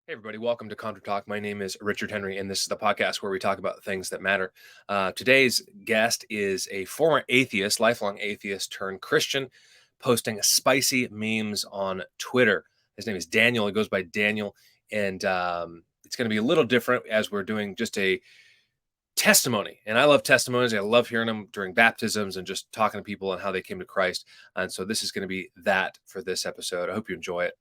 Hey, everybody, welcome to Contra Talk. My name is Richard Henry, and this is the podcast where we talk about things that matter. Today's guest is a former atheist, lifelong atheist turned Christian, posting spicy memes on Twitter. His name is Daniel. He goes by Daniel, and it's going to be a little different as we're doing just a testimony. And I love testimonies. I love hearing them during baptisms and just talking to people and how they came to Christ. And so this is going to be that for this episode. I hope you enjoy it.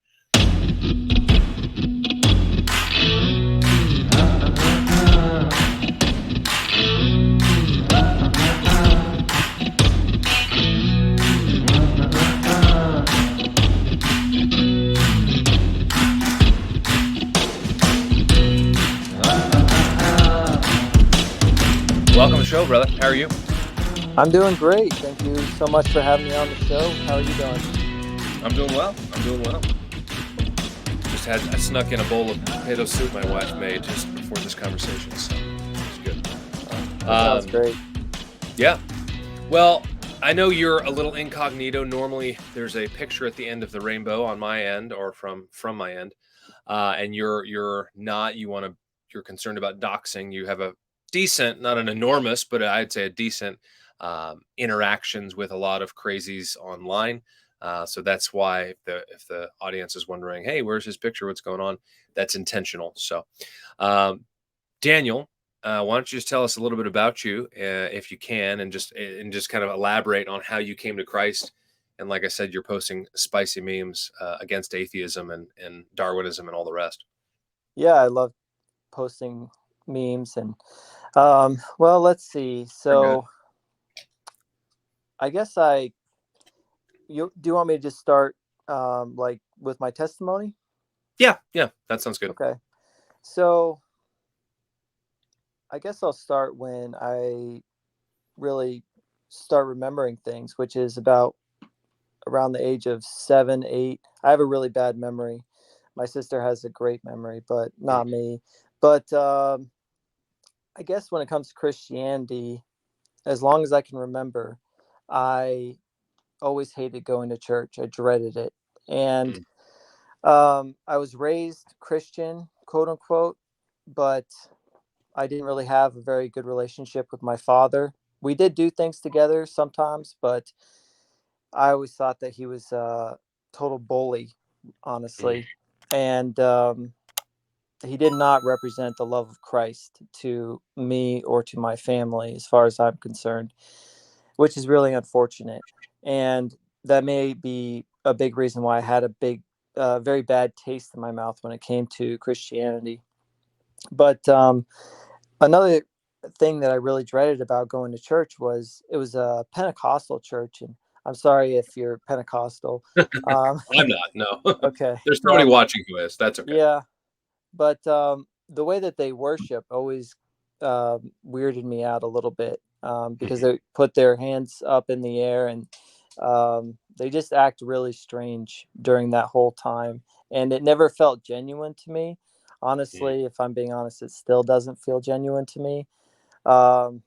Welcome to the show, brother. How are you? I'm doing great. Thank you so much for having me on the show. How are you doing? I'm doing well. I snuck in a bowl of potato soup my wife made just before this conversation, so it's good. That sounds great. Yeah. Well, I know you're a little incognito. Normally, there's a picture at the end of the rainbow on my end or from my end, and you're not. You're concerned about doxing. You have a decent, not an enormous, but I'd say a decent interactions with a lot of crazies online. So that's why if the audience is wondering, hey, where's his picture? What's going on? That's intentional. So, Daniel, why don't you just tell us a little bit about you, if you can, and just kind of elaborate on how you came to Christ. And like I said, you're posting spicy memes against atheism and Darwinism and all the rest. Yeah, I love posting memes and well, let's see. So I guess do you want me to just start like with my testimony? Yeah, that sounds good. Okay. So I guess I'll start when I really start remembering things, which is about around the age of 7, 8. I have a really bad memory. My sister has a great memory, but not me. But I guess when it comes to Christianity, as long as I can remember, I always hated going to church. I dreaded it. And I was raised Christian, quote unquote, but I didn't really have a very good relationship with my father. We did do things together sometimes, but I always thought that he was a total bully, honestly. And he did not represent the love of Christ to me or to my family, as far as I'm concerned, which is really unfortunate. And that may be a big reason why I had a very bad taste in my mouth when it came to Christianity. But another thing that I really dreaded about going to church was it was a Pentecostal church, and I'm sorry if you're Pentecostal. I'm not. No. Okay. There's somebody watching who is. That's okay. Yeah, but the way that they worship always weirded me out a little bit because they put their hands up in the air and they just act really strange during that whole time. And it never felt genuine to me. Honestly, if I'm being honest, it still doesn't feel genuine to me. I'm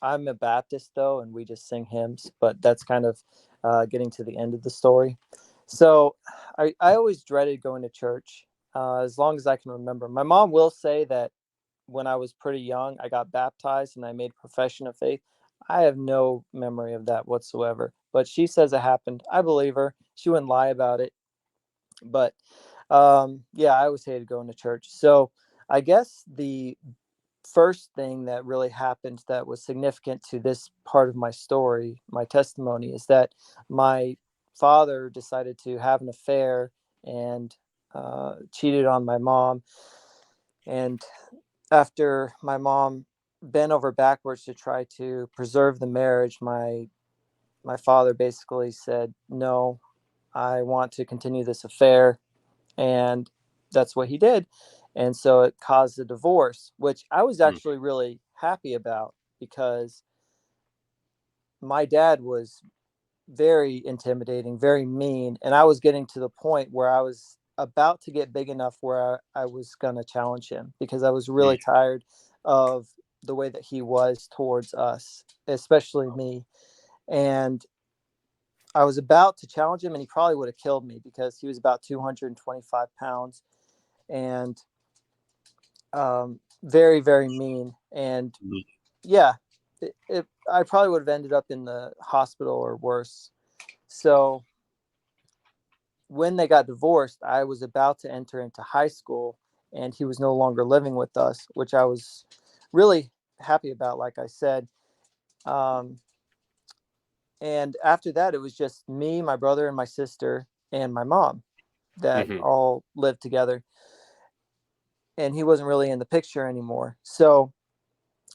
a Baptist, though, and we just sing hymns, but that's kind of getting to the end of the story. So I always dreaded going to church as long as I can remember. My mom will say that when I was pretty young, I got baptized and I made profession of faith. I have no memory of that whatsoever, but she says it happened. I believe her. She wouldn't lie about it. But yeah, I always hated going to church. So I guess the first thing that really happened that was significant to this part of my story, my testimony, is that my father decided to have an affair and cheated on my mom. And after my mom bent over backwards to try to preserve the marriage, my father basically said, "No, I want to continue this affair." And that's what he did. And so it caused a divorce, which I was actually really happy about because my dad was very intimidating, very mean. And I was getting to the point where I was about to get big enough where I was going to challenge him because I was really tired of the way that he was towards us, especially me. And I was about to challenge him, and he probably would have killed me because he was about 225 pounds. and very, very mean. And Mhm. yeah, I probably would have ended up in the hospital or worse. So when they got divorced, I was about to enter into high school, and he was no longer living with us, which I was really happy about, like I said. Um, and after that, it was just me, my brother, and my sister, and my mom that Mhm. all lived together. And he wasn't really in the picture anymore. So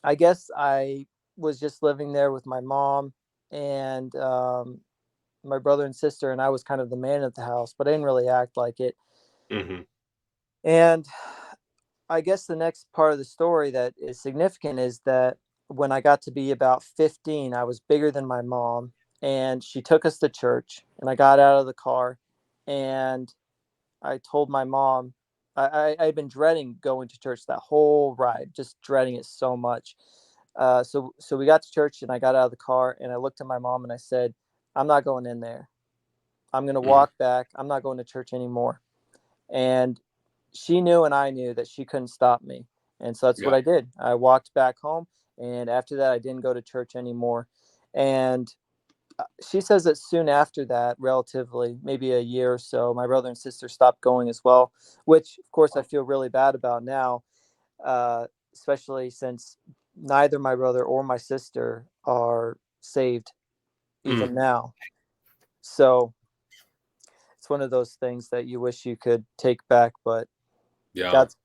I guess I was just living there with my mom and my brother and sister, and I was kind of the man of the house, but I didn't really act like it. Mhm. And I guess the next part of the story that is significant is that when I got to be about 15, I was bigger than my mom, and she took us to church, and I got out of the car, and I told my mom I'd been dreading going to church that whole ride, just dreading it so much. So we got to church, and I got out of the car, and I looked at my mom and I said, "I'm not going in there. I'm going to Mhm. walk back. I'm not going to church anymore." And she knew and I knew that she couldn't stop me. And so that's what Yeah. I did. I walked back home. And after that, I didn't go to church anymore. And she says that soon after that, relatively, maybe a year or so, my brother and sister stopped going as well, which, of course, I feel really bad about now, especially since neither my brother or my sister are saved Mm. even now. So it's one of those things that you wish you could take back, but Yeah. God's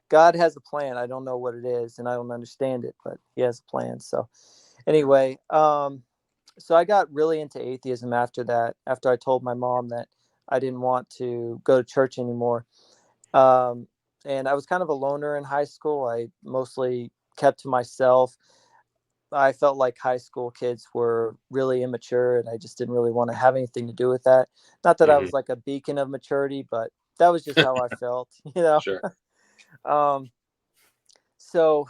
God has a plan. I don't know what it is, and I don't understand it, but He has a plan. So, Yeah. anyway, so I got really into atheism after that. After I told my mom that I didn't want to go to church anymore, um, and I was kind of a loner in high school. I mostly kept to myself. I felt like high school kids were really immature, and I just didn't really want to have anything to do with that. Not that I Mhm. was like a beacon of maturity, but that was just how I felt, you know. Sure. Um, so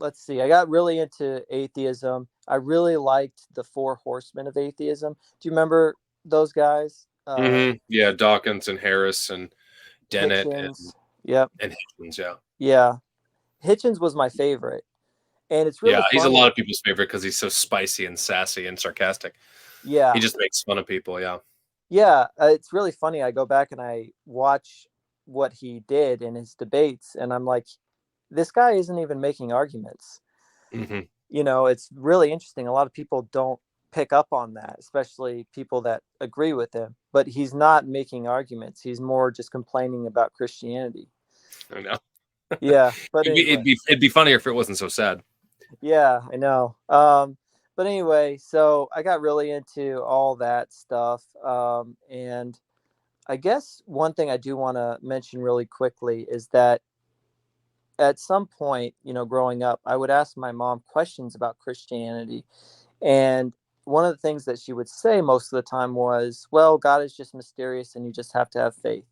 let's see. I got really into atheism. I really liked the Four Horsemen of Atheism. Do you remember those guys? Yeah, Dawkins and Harris and Dennett Hitchens. Yep. and Hitchens, yeah. Yeah. Hitchens was my favorite. And it's Yeah, really he's a funny. lot of people's favorite because he's so spicy and sassy and sarcastic. He Yeah. just makes fun of people, yeah. Yeah. It's really funny. I go back and I watch what he did in his debates, and I'm like, this guy isn't even making arguments. Mhm. It's really interesting. A lot of people don't pick up on that, especially people that agree with him. But he's not making arguments. He's more just complaining about Christianity. I know. Yeah. But It'd be anyway, it'd be it'd be funnier if it wasn't so sad. yeah, I know. But anyway, so I got really into all that stuff. And I guess one thing I do want to mention really quickly is that at some point, growing up, I would ask my mom questions about Christianity. And one of the things that she would say most of the time was, well, God is just mysterious and you just have to have faith.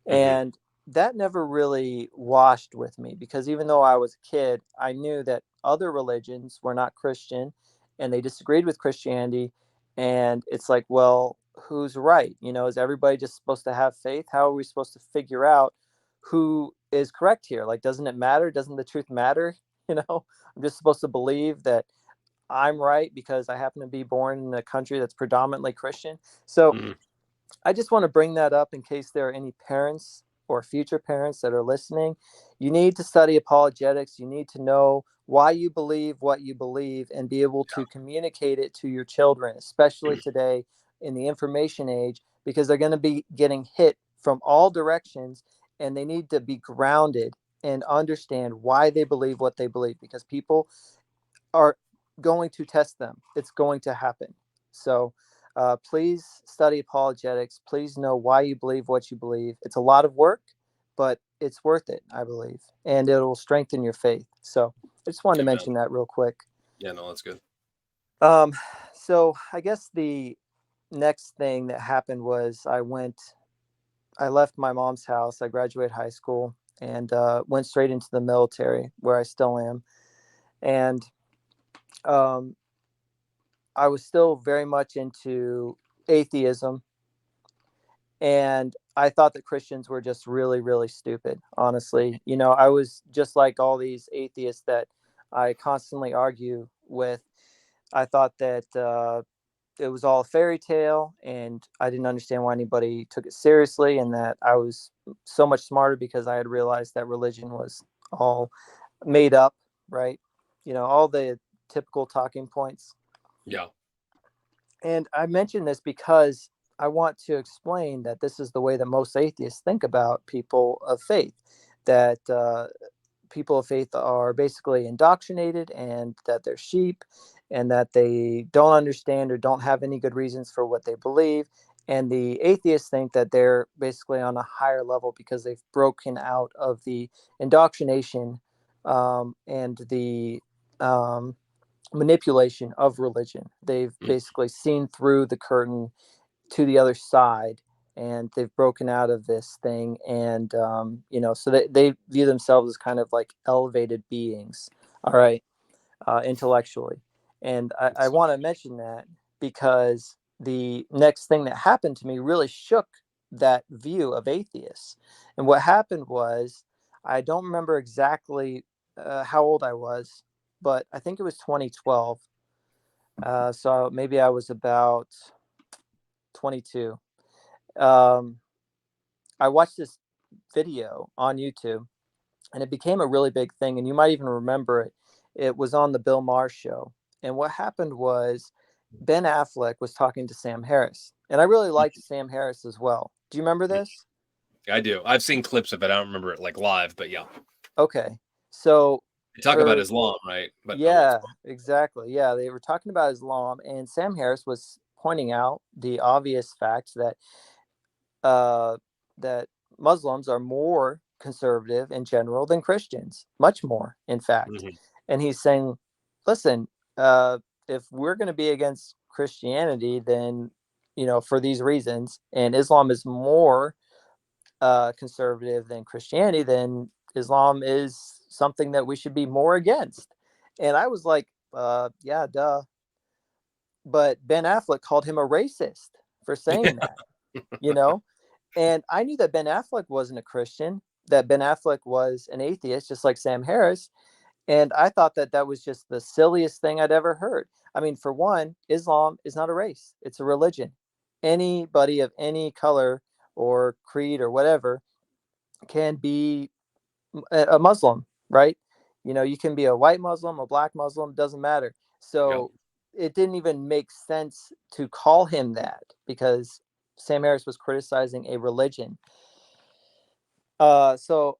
Mhm. And that never really washed with me because even though I was a kid, I knew that other religions were not Christian and they disagreed with Christianity. And it's like, well, who's right? Is everybody just supposed to have faith? How are we supposed to figure out who is correct here? Like, doesn't it matter? Doesn't the truth matter? I'm just supposed to believe that I'm right because I happen to be born in a country that's predominantly Christian. So Mhm. I just want to bring that up in case there are any parents or future parents that are listening. You need to study apologetics. You need to know why you believe what you believe and be able to communicate it to your children, especially today in the information age, because they're going to be getting hit from all directions and they need to be grounded and understand why they believe what they believe because people are going to test them. It's going to happen. So please study apologetics. Please know why you believe what you believe. It's a lot of work, but it's worth it, I believe, and it will strengthen your faith. So I just wanted to Amen. mention that real quick. Yeah, no, that's good. Um, so I guess the next thing that happened was I left my mom's house. I graduated high school and went straight into the military where I still am. And um, I was still very much into atheism. And I thought that Christians were just really, really stupid, honestly. I was just like all these atheists that I constantly argue with. I thought that it was all a fairy tale, and I didn't understand why anybody took it seriously, and that I was so much smarter because I had realized that religion was all made up, right? All the typical talking points. Yeah. And I mention this because I want to explain that this is the way that most atheists think about people of faith, that people of faith are basically indoctrinated and that they're sheep and that they don't understand or don't have any good reasons for what they believe. And the atheists think that they're basically on a higher level because they've broken out of the indoctrination and the manipulation of religion. They've Mm. basically seen through the curtain to the other side, and they've broken out of this thing. And so they view themselves as kind of like elevated beings, all right, intellectually. And I It's- want to mention that because the next thing that happened to me really shook that view of atheists. And what happened was, I don't remember exactly how old I was, but I think it was 2012. So maybe I was about 22. Um, I watched this video on YouTube, and it became a really big thing. And you might even remember it. It was on the Bill Maher show. And what happened was Ben Affleck was talking to Sam Harris. And I really liked Sam Harris as well. Do you remember this? I do. I've seen clips of it. I don't remember it like live, but yeah. Okay. So, They talk about or Islam, right? But I won't yeah, spoil. exactly. Yeah, they were talking about Islam, and Sam Harris was pointing out the obvious fact uh, that Muslims are more conservative in general than Christians, much more, in fact. Mhm. And he's saying, listen, uh, if we're going to be against Christianity, then, for these reasons, and Islam is more conservative than Christianity, then Islam is something that we should be more against. And I was like, yeah, duh. But Ben Affleck called him a racist for saying that, you know? And I knew that Ben Affleck wasn't a Christian, that Ben Affleck was an atheist, just like Sam Harris. And I thought that that was just the silliest thing I'd ever heard. I mean, for one, Islam is not a race, it's a religion. Anybody of any color or creed or whatever can be a Muslim, right? You can be a white Muslim, a black Muslim, doesn't matter. Yeah. So it didn't even make sense to call him that because Sam Harris was criticizing a religion. So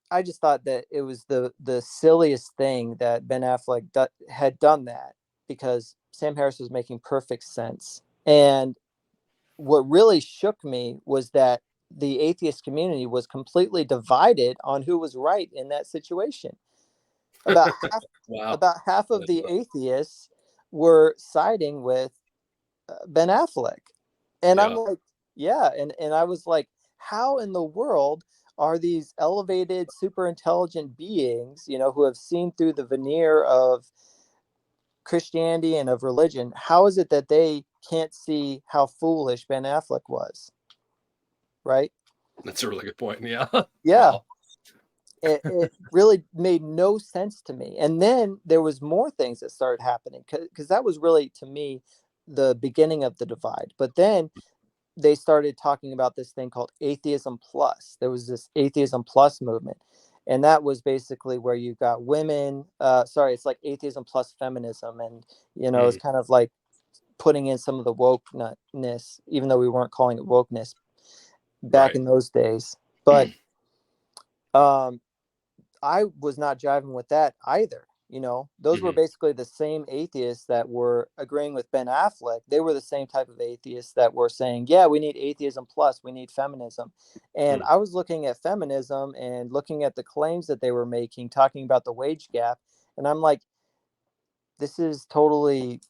I just thought that it was the silliest thing that Ben Affleck had done that because Sam Harris was making perfect sense. And what really shook me was that the atheist community was completely divided on who was right in that situation. About half Wow. about half of That's the atheists were siding with Ben Affleck. And I'm yeah. like, yeah. And I was like, how in the world are these elevated, super intelligent beings, who have seen through the veneer of Christianity and of religion? How is it that they can't see how foolish Ben Affleck was? Right? That's a really good point. Yeah. Yeah. Wow. It really made no sense to me. And then there was more things that started happening because that was really, to me, the beginning of the divide. But then they started talking about this thing called atheism plus. There was this atheism plus movement, and that was basically where you got women. Sorry, it's like atheism plus feminism, and it's Mhm. kind of like putting in some of the wokeness, even though we weren't calling it wokeness back Right. in those days. But um, I was not jiving with that either. Those were Mhm. basically the same atheists that were agreeing with Ben Affleck. They were the same type of atheists that were saying, yeah, we need atheism plus, we need feminism. And Mhm. I was looking at feminism and looking at the claims that they were making, talking about the wage gap. And I'm like, this is totally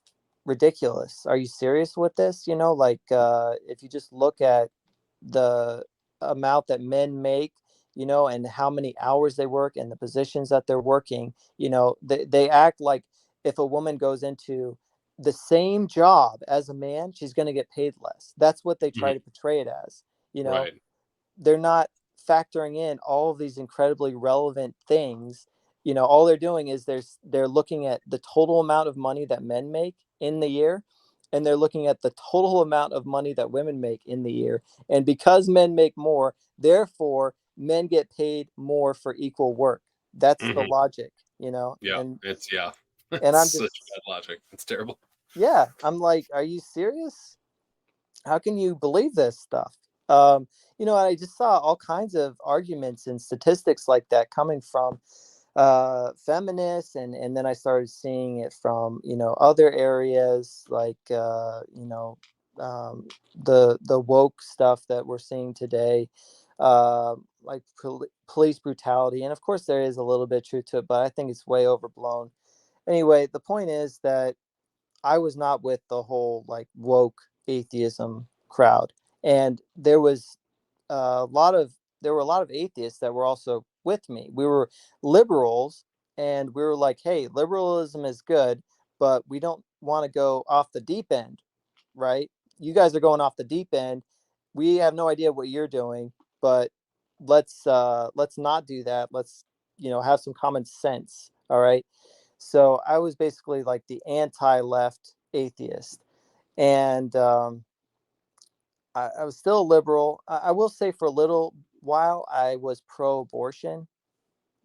ridiculous. Are you serious with this? Like if you just look at the amount that men make, and how many hours they work and the positions that they're working, they act like if a woman goes into the same job as a man, she's going to get paid less. That's what they try Mhm. to portray it as. You know, Right. they're not factoring in all of these incredibly relevant things. All they're doing is they're looking at the total amount of money that men make in the year, and they're looking at the total amount of money that women make in the year. And because men make more, therefore men get paid more for equal work. That's the Hmm. logic, Yeah. Yeah. and It's I'm such just, bad logic. It's terrible. yeah, I'm like, are you serious? How can you believe this stuff? Um, I just saw all kinds of arguments and statistics like that coming from feminists, and then I started seeing it from other areas like um, the woke stuff that we're seeing today, like police brutality, and of course there is a little bit of truth to it, but I think it's way overblown. Anyway, the point is that I was not with the whole like woke atheism crowd, and a lot of there were a lot of atheists that were also with me. We were liberals, and we were like, "Hey, liberalism is good, but we don't want to go off the deep end, right? You guys are going off the deep end. We have no idea what you're doing, but let's not do that. Let's have some common sense, all right?" So I was basically like the anti-left atheist, and I was still a liberal. I will say for a little while I was pro-abortion.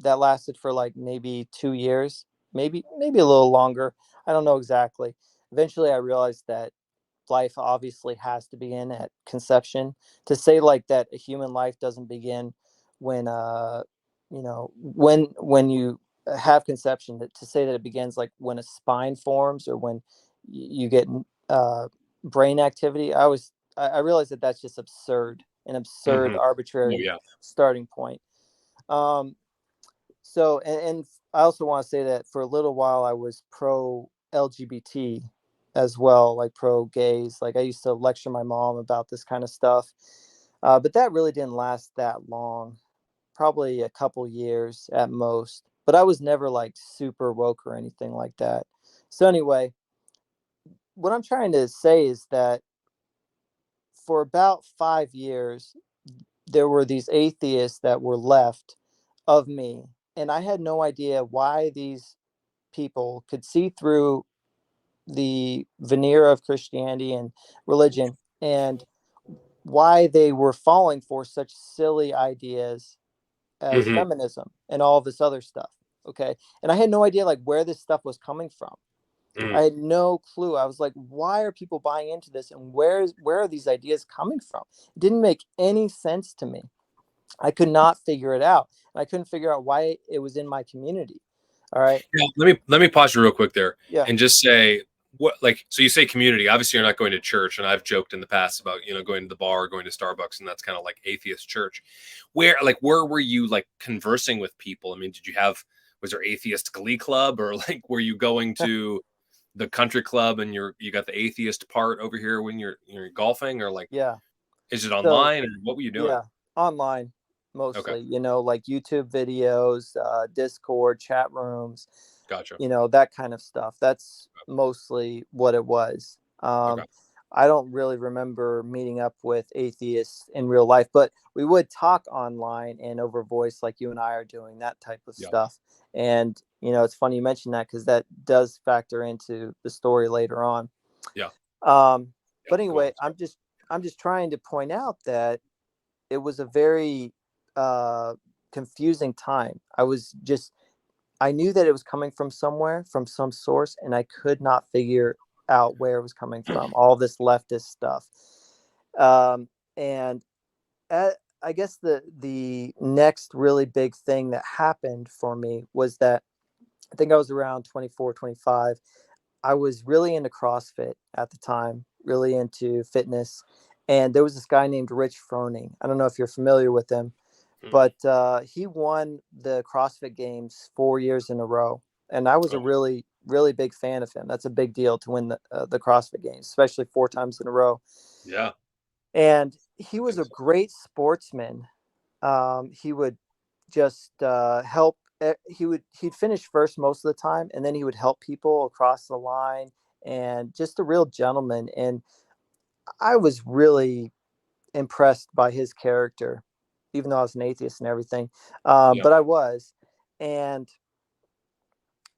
That lasted for like maybe 2 years, maybe a little longer. I don't know exactly. Eventually, I realized that life obviously has to begin at conception. To say like that a human life doesn't begin when when you have conception, to say that it begins like when a spine forms or when you get uh, brain activity, I realized that that's just absurd, an absurd Hmm. Oh arbitrary yeah. starting point. um and I also want to say that for a little while I was pro LGBT as well, like pro gays. Like I used to lecture my mom about this kind of stuff, but that really didn't last that long. Probably a couple years at most. But I was never like super woke or anything like that. So anyway, what I'm trying to say is that for about 5 years, there were these atheists that were left of me, and I had no idea why these people could see through the veneer of Christianity and religion, and why they were falling for such silly ideas as Hmm. feminism and all of this other stuff. Okay. And I had no idea like where this stuff was coming from. I Hmm. had no clue. I was like, why are people buying into this? And where are these ideas coming from? It didn't make any sense to me. I could not figure it out. And I couldn't figure out why it was in my community. All right. Yeah, let me pause you real quick there Yeah. and just say what, like, so you say community. Obviously, you're not going to church, and I've joked in the past about going to the bar, going to Starbucks, and that's kind of like atheist church. Where were you like conversing with people? I mean, was there atheist glee club, or like were you going to the country club and you got the atheist part over here when you're golfing, or like Yeah. is it So online, or what were you doing? yeah, online Okay, mostly, like YouTube videos, Discord, chat rooms, gotcha. that kind of stuff. That's mostly what it was. Okay, I don't really remember meeting up with atheists in real life, but we would talk online and over voice like you and I are doing, that type of yeah, stuff. And, it's funny you mentioned that because that does factor into the story later on. yeah, Um, yeah. but Go anyway, on. I'm just trying to point out that it was a very uh, confusing time. I knew that it was coming from somewhere, from some source, and I could not figure out where it was coming from. All this leftist stuff, and at, I guess the next really big thing that happened for me was that I think I was around 24, 25. I was really into CrossFit at the time, really into fitness. And there was this guy named Rich Froning. I don't know if you're familiar with him, Mm. but he won the CrossFit Games 4 years in a row. And I was a Oh, really, really big fan of him. That's a big deal to win the CrossFit Games, especially 4 times in a row. yeah. And he I was think a so. great sportsman. He would just help. He'd finish first most of the time, and then he would help people across the line, and just a real gentleman. And I was really impressed by his character, even though I was an atheist and everything. Yeah. But I was. And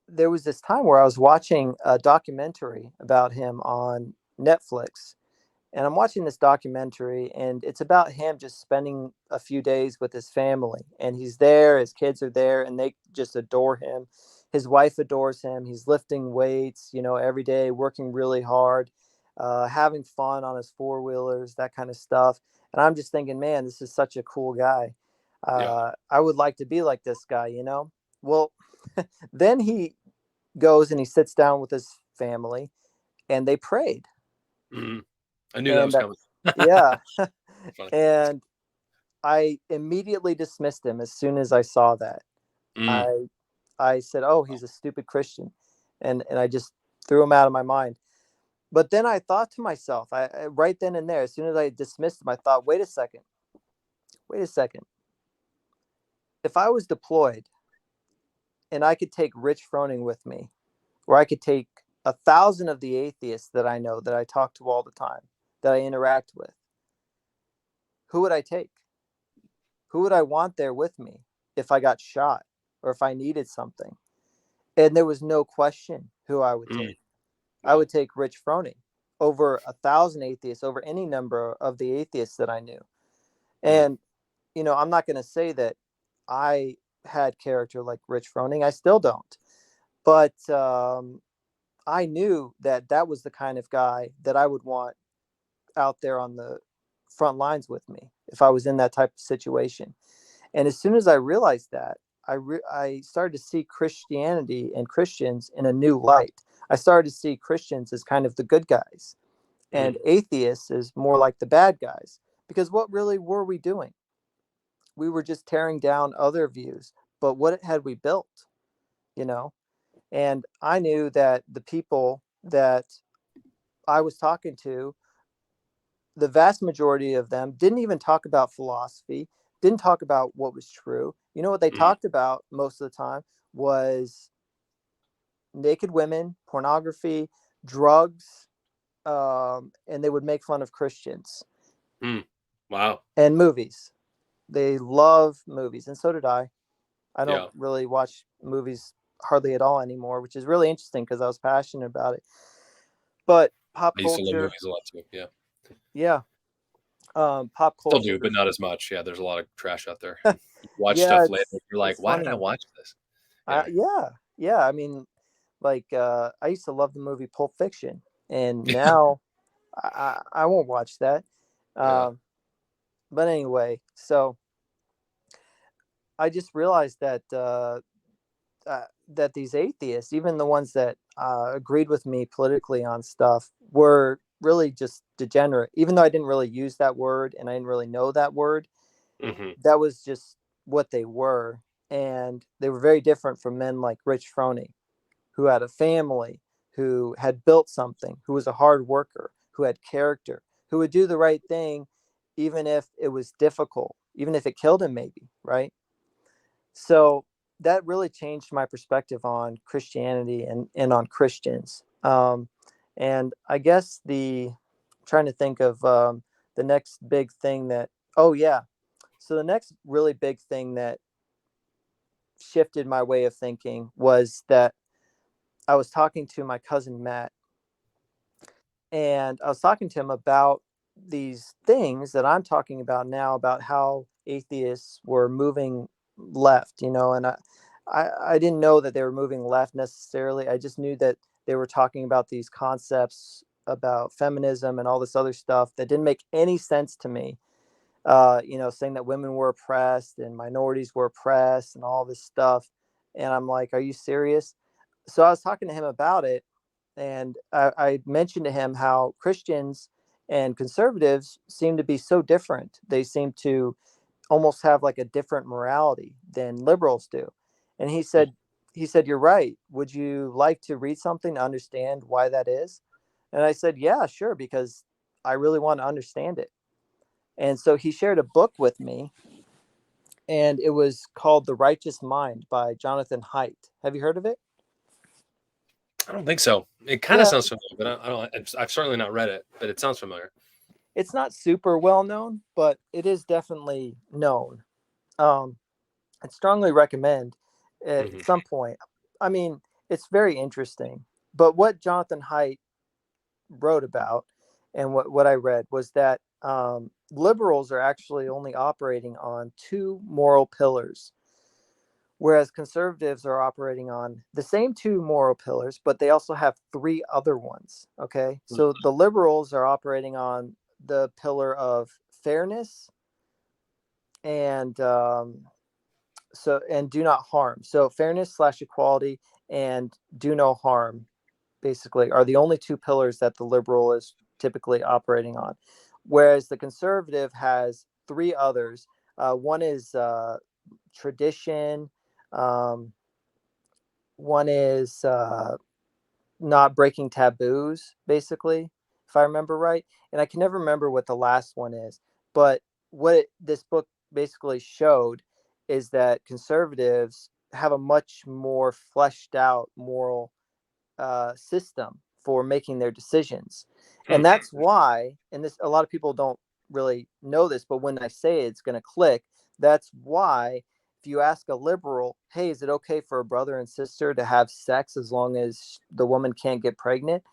there was this time where I was watching a documentary about him on Netflix. And I'm watching this documentary, and it's about him just spending a few days with his family. And he's there, his kids are there, and they just adore him. His wife adores him. He's lifting weights, every day, working really hard, having fun on his four wheelers, that kind of stuff. And I'm just thinking, man, this is such a cool guy. Yeah. I would like to be like this guy. Well, then he goes and he sits down with his family, and they prayed. Hmm. I knew that And was coming. yeah, Funny. and I immediately dismissed him as soon as I saw that. Mm. I said, "Oh, he's a stupid Christian," and I just threw him out of my mind. But then I thought to myself, right then and there, as soon as I dismissed him, I thought, wait a second. If I was deployed and I could take Rich Froning with me, or I could take 1,000 of the atheists that I know, that I talk to all the time, that I interact with, who would I take? Who would I want there with me if I got shot or if I needed something? And there was no question who I would Mm. take. I Wow. would take Rich Froning over 1,000 atheists, over any number of the atheists that I knew. Mm. And, I'm not going to say that I had character like Rich Froning. I still don't. But I knew that that was the kind of guy that I would want out there on the front lines with me if I was in that type of situation. And as soon as I realized that, I started to see Christianity and Christians in a new light. I started to see Christians as kind of the good guys, and Mm. atheists as more like the bad guys. Because what really were we doing? We were just tearing down other views. But what had we built? You know? And I knew that the people that I was talking to, the vast majority of them didn't even talk about philosophy, didn't talk about what was true. You know what they Mm. talked about most of the time was naked women, pornography, drugs, and they would make fun of Christians Mm. Wow. and movies. They love movies, and so did I. I don't Yeah. really watch movies hardly at all anymore, which is really interesting because I was passionate about it. But pop I used to love culture, movies a lot too. Yeah. yeah, pop Still culture. do, but not as much. Yeah. There's a lot of trash out there. You watch Yeah, stuff later. You're like, it's why did I funny. watch this? Yeah. Yeah, yeah. I mean, like I used to love the movie Pulp Fiction, and now I won't watch that. Yeah. Um, but anyway, so I just realized that these atheists, even the ones that agreed with me politically on stuff, were really just degenerate. Even though I didn't really use that word and I didn't really know that word, Hmm. that was just what they were, and they were very different from men like Rich Froning, who had a family, who had built something, who was a hard worker, who had character, who would do the right thing, even if it was difficult, even if it killed him, maybe, right? So that really changed my perspective on Christianity and on Christians. And I guess trying to think of the next big thing that, oh, yeah. So the next really big thing that shifted my way of thinking was that I was talking to my cousin Matt, and I was talking to him about these things that I'm talking about now, about how atheists were moving left, and I didn't know that they were moving left necessarily. I just knew that they were talking about these concepts about feminism and all this other stuff that didn't make any sense to me. Saying that women were oppressed and minorities were oppressed and all this stuff. And I'm like, are you serious? So I was talking to him about it, and I mentioned to him how Christians and conservatives seem to be so different. They seem to almost have like a different morality than liberals do. And he said, "You're right. Would you like to read something to understand why that is?" And I said, "Yeah, sure, because I really want to understand it." And so he shared a book with me, and it was called The Righteous Mind by Jonathan Haidt. Have you heard of it? I don't think so. It kind of Yeah, sounds familiar, but I don't. I've certainly not read it, but it sounds familiar. It's not super well known, but it is definitely known. Um, I'd strongly recommend at Hmm. some point. I mean, it's very interesting. But what Jonathan Haidt wrote about and what I read was that liberals are actually only operating on two moral pillars, whereas conservatives are operating on the same two moral pillars, but they also have three other ones. Okay. So the liberals are operating on the pillar of fairness and and do not harm. So fairness slash equality and do no harm basically are the only two pillars that the liberal is typically operating on, whereas the conservative has three others. One is tradition. Um, One is not breaking taboos, basically, if I remember right. And I can never remember what the last one is. But this book basically showed is that conservatives have a much more fleshed out moral system for making their decisions. Hmm. And that's why, and this, a lot of people don't really know this, but when I say it, it's going to click. That's why if you ask a liberal, hey, is it okay for a brother and sister to have sex as long as the woman can't get pregnant?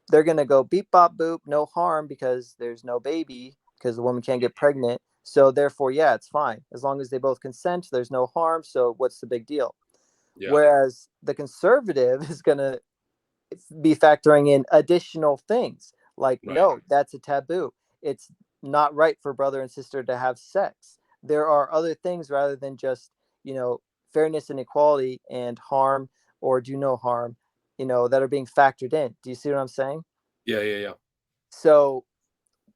They're going to go beep, bop, boop, no harm because there's no baby because the woman can't get pregnant. So therefore, yeah, it's fine. As long as they both consent, there's no harm. So what's the big deal? Yeah. Whereas the conservative is going to be factoring in additional things like, Right. no, that's a taboo. It's not right for brother and sister to have sex. There are other things rather than just, fairness and equality and harm or do no harm, that are being factored in. Do you see what I'm saying? Yeah. Yeah. Yeah. So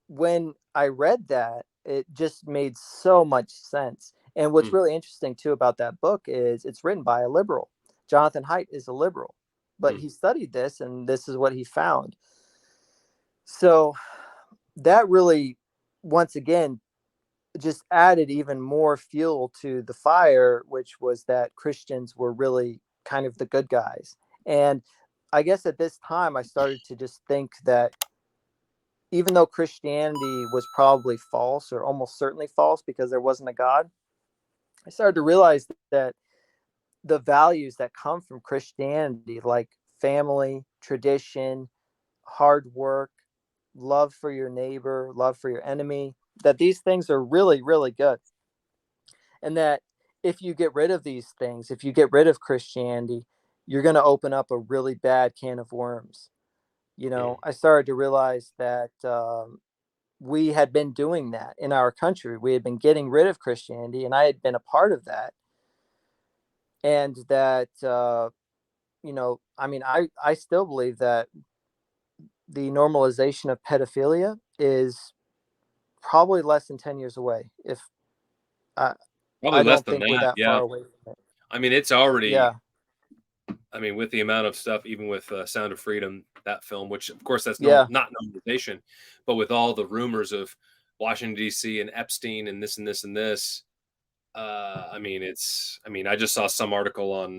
when I read that, it just made so much sense. And what's Hmm. really interesting too about that book is it's written by a liberal. Jonathan Haidt is a liberal, but Hmm. he studied this and this is what he found. So that really, once again, just added even more fuel to the fire, which was that Christians were really kind of the good guys. And I guess at this time, I started to just think that even though Christianity was probably false or almost certainly false because there wasn't a God, I started to realize that the values that come from Christianity, like family, tradition, hard work, love for your neighbor, love for your enemy, that these things are really, really good. And that if you get rid of these things, if you get rid of Christianity, you're going to open up a really bad can of worms. Hmm. I started to realize that we had been doing that in our country. We had been getting rid of Christianity, and I had been a part of that. And that, I mean, I still believe that the normalization of pedophilia is probably less than 10 years away. If I, Probably I less don't than think we're that. that far Yeah. away from it. I mean, it's already. Yeah. I mean, with the amount of stuff, even with Sound of Freedom, that film, which of course that's Yeah. not normalization, but with all the rumors of Washington D.C. and Epstein and this and this and this, I mean, it's. I mean, I just saw some article on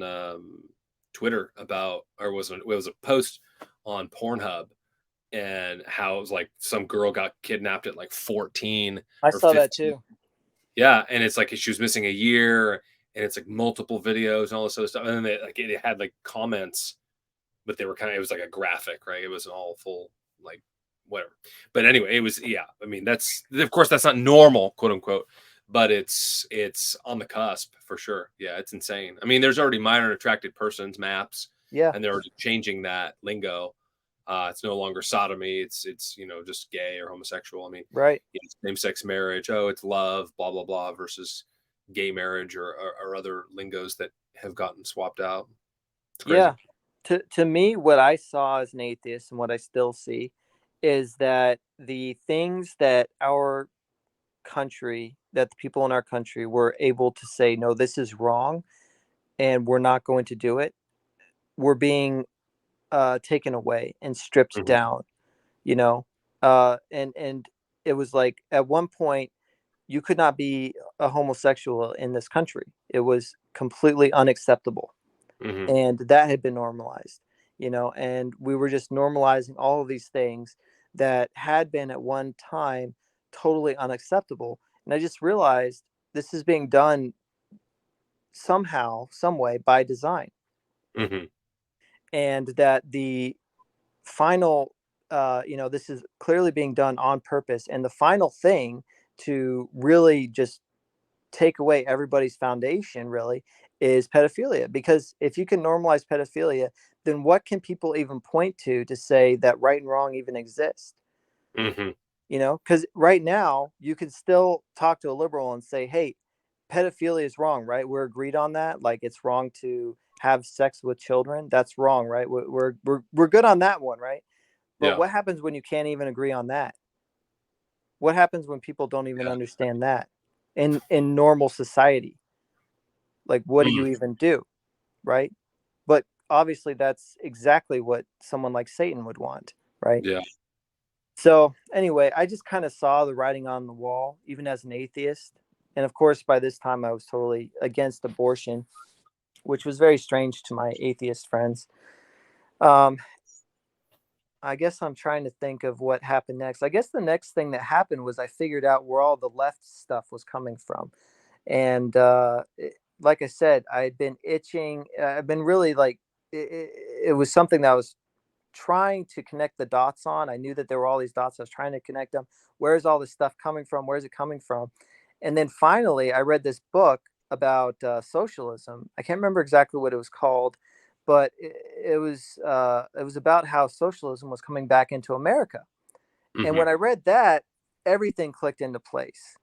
Twitter about, or was a post on Pornhub and how it was like some girl got kidnapped at like 14 I or saw that 15. too. Yeah, and it's like she was missing a year, and it's like multiple videos and all this other stuff. And then it had like comments, but they were kind of, it was like a graphic, right? It wasn't all full, like whatever. But anyway, it was, yeah. I mean, that's, of course that's not normal, quote unquote, but it's on the cusp for sure. Yeah, it's insane. I mean, there's already minor attracted persons maps, Yeah. and they're already changing that lingo. It's no longer sodomy. It's just gay or homosexual. I mean, Right. same sex marriage. Oh, it's love. Blah blah blah versus gay marriage or other lingos that have gotten swapped out. It's crazy. Yeah. To me, what I saw as an atheist and what I still see is that the things that that the people in our country were able to say, no, this is wrong, and we're not going to do it, were being taken away and stripped Hmm. down. You know, and it was like at one point you could not be a homosexual in this country. It was completely unacceptable, Hmm. and that had been normalized. And we were just normalizing all of these things that had been at one time totally unacceptable. And I just realized this is being done somehow, some way by design, Hmm. and that the final, this is clearly being done on purpose. And the final thing to really just take away everybody's foundation really is pedophilia. Because if you can normalize pedophilia, then what can people even point to say that right and wrong even exist? Hmm. Because right now you can still talk to a liberal and say, hey, pedophilia is wrong, right? We're agreed on that. Like, it's wrong to have sex with children. That's wrong, right? We're good on that one, right? But Yeah. what happens when you can't even agree on that? What happens when people don't even Yeah. understand that in normal society? Like, what do Mm. you even do, right? But obviously that's exactly what someone like Satan would want, right? Yeah. So anyway, I just kind of saw the writing on the wall, even as an atheist. And of course, by this time, I was totally against abortion, which was very strange to my atheist friends. Um, I guess I'm trying to think of what happened next. I guess the next thing that happened was I figured out where all the left stuff was coming from. And like I said, I had been itching. I've been really like, it was something that I was trying to connect the dots on. I knew that there were all these dots. I was trying to connect them. Where's all this stuff coming from? Where's it coming from? And then finally, I read this book about socialism. I can't remember exactly what it was called, but it was about how socialism was coming back into America. And Hmm. when I read that, everything clicked into place.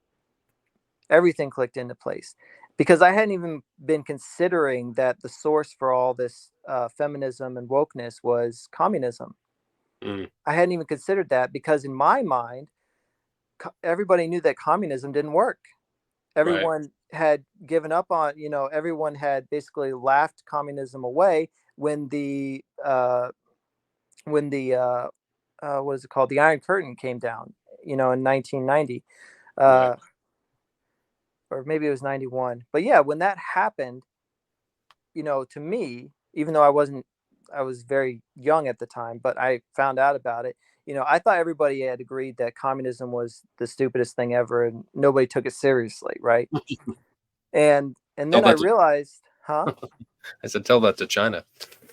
Everything clicked into place because I hadn't even been considering that the source for all this feminism and wokeness was communism. Mm. I hadn't even considered that because in my mind, everybody knew that communism didn't work. Right. Everyone had given up on, everyone had basically laughed communism away when what is it called? The Iron Curtain came down, in 1990, Right. uh, or maybe it was 91. But yeah, when that happened, to me, even though I was very young at the time, but I found out about it. I thought everybody had agreed that communism was the stupidest thing ever and nobody took it seriously, right? And Tell then I that to. realized, huh? I said, tell that to China.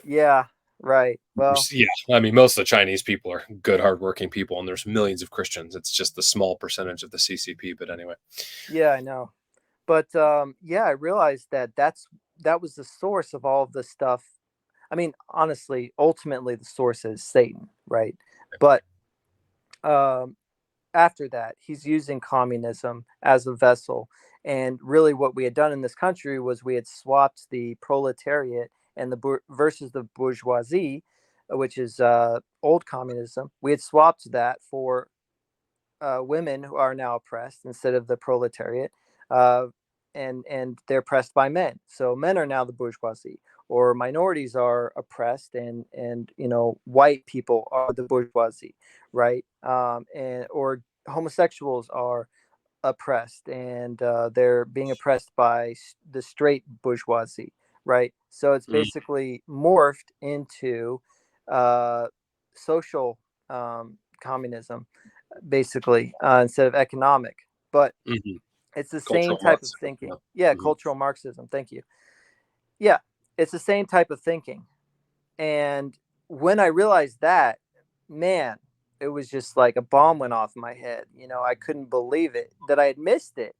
Yeah, right. Well, Yeah, I mean, most of the Chinese people are good, hardworking people, and there's millions of Christians. It's just the small percentage of the CCP. But anyway, yeah, I know. But yeah, I realized that that was the source of all of this stuff. I mean, honestly, ultimately the source is Satan, right? But um after that, he's using communism as a vessel. And really, what we had done in this country was we had swapped the proletariat and versus the bourgeoisie, which is old communism. We had swapped that for women who are now oppressed instead of the proletariat, uh, and they're oppressed by men. So men are now the bourgeoisie, or minorities are oppressed, and white people are the bourgeoisie, right? And or homosexuals are oppressed, and they're being oppressed by the straight bourgeoisie, right? So it's mm, basically morphed into social communism, basically, instead of economic. But hmm, it's the same cultural type of Marxism. thinking. Yeah. Yeah, Hmm. cultural Marxism. Thank you. Yeah, it's the same type of thinking. And when I realized that, man, it was just like a bomb went off in my head. I couldn't believe it that I had missed it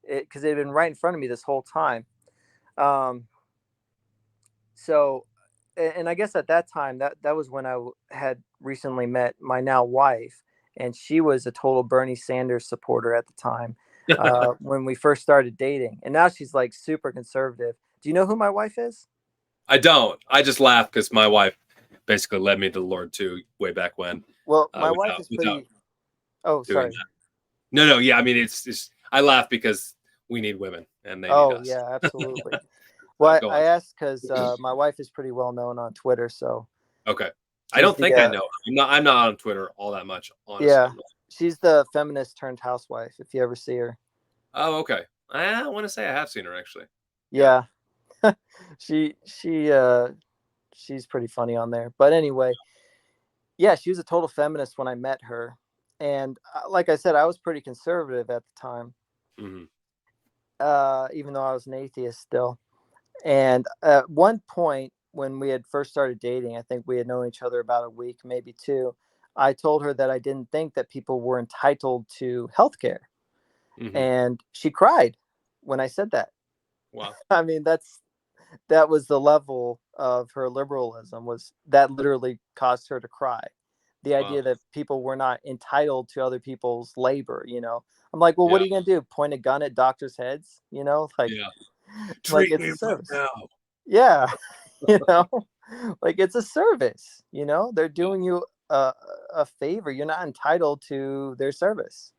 because it had been right in front of me this whole time. Um, so, and I guess at that time, that was when had recently met my now wife, and she was a total Bernie Sanders supporter at the time when we first started dating, and now she's like super conservative. Do you know who my wife is? I don't. I just laugh because my wife basically led me to the Lord too, way back when, Well, my wife is without pretty. Oh, doing sorry. that. No, no, yeah. I mean, it's. I laugh because we need women and they need Oh, us. yeah, absolutely. Well, Go I on. asked because my wife is pretty well known on Twitter, so Okay. I she's don't the think I know. I'm not on Twitter all that much, honestly. yeah, she's the feminist turned housewife. If you ever see her, Oh, okay. I want to say I have seen her actually. Yeah. yeah, she she's pretty funny on there. But anyway, Yeah, she was a total feminist when I met her. And like I said, I was pretty conservative at the time, Hmm. even though I was an atheist still. And at one point, when we had first started dating, I think we had known each other about a week, maybe two. I told her that I didn't think that people were entitled to healthcare. Hmm. And she cried when I said that. Wow. I mean, that was the level of her liberalism, was that literally caused her to cry. The Wow. idea that people were not entitled to other people's labor, you know. I'm like, well, Yeah. what are you gonna do? Point a gun at doctors' heads? You know, Yeah. like Treat it's me a right service. now. Yeah, you know, like it's a service. You know, they're Yeah. doing you a favor. You're not entitled to their service.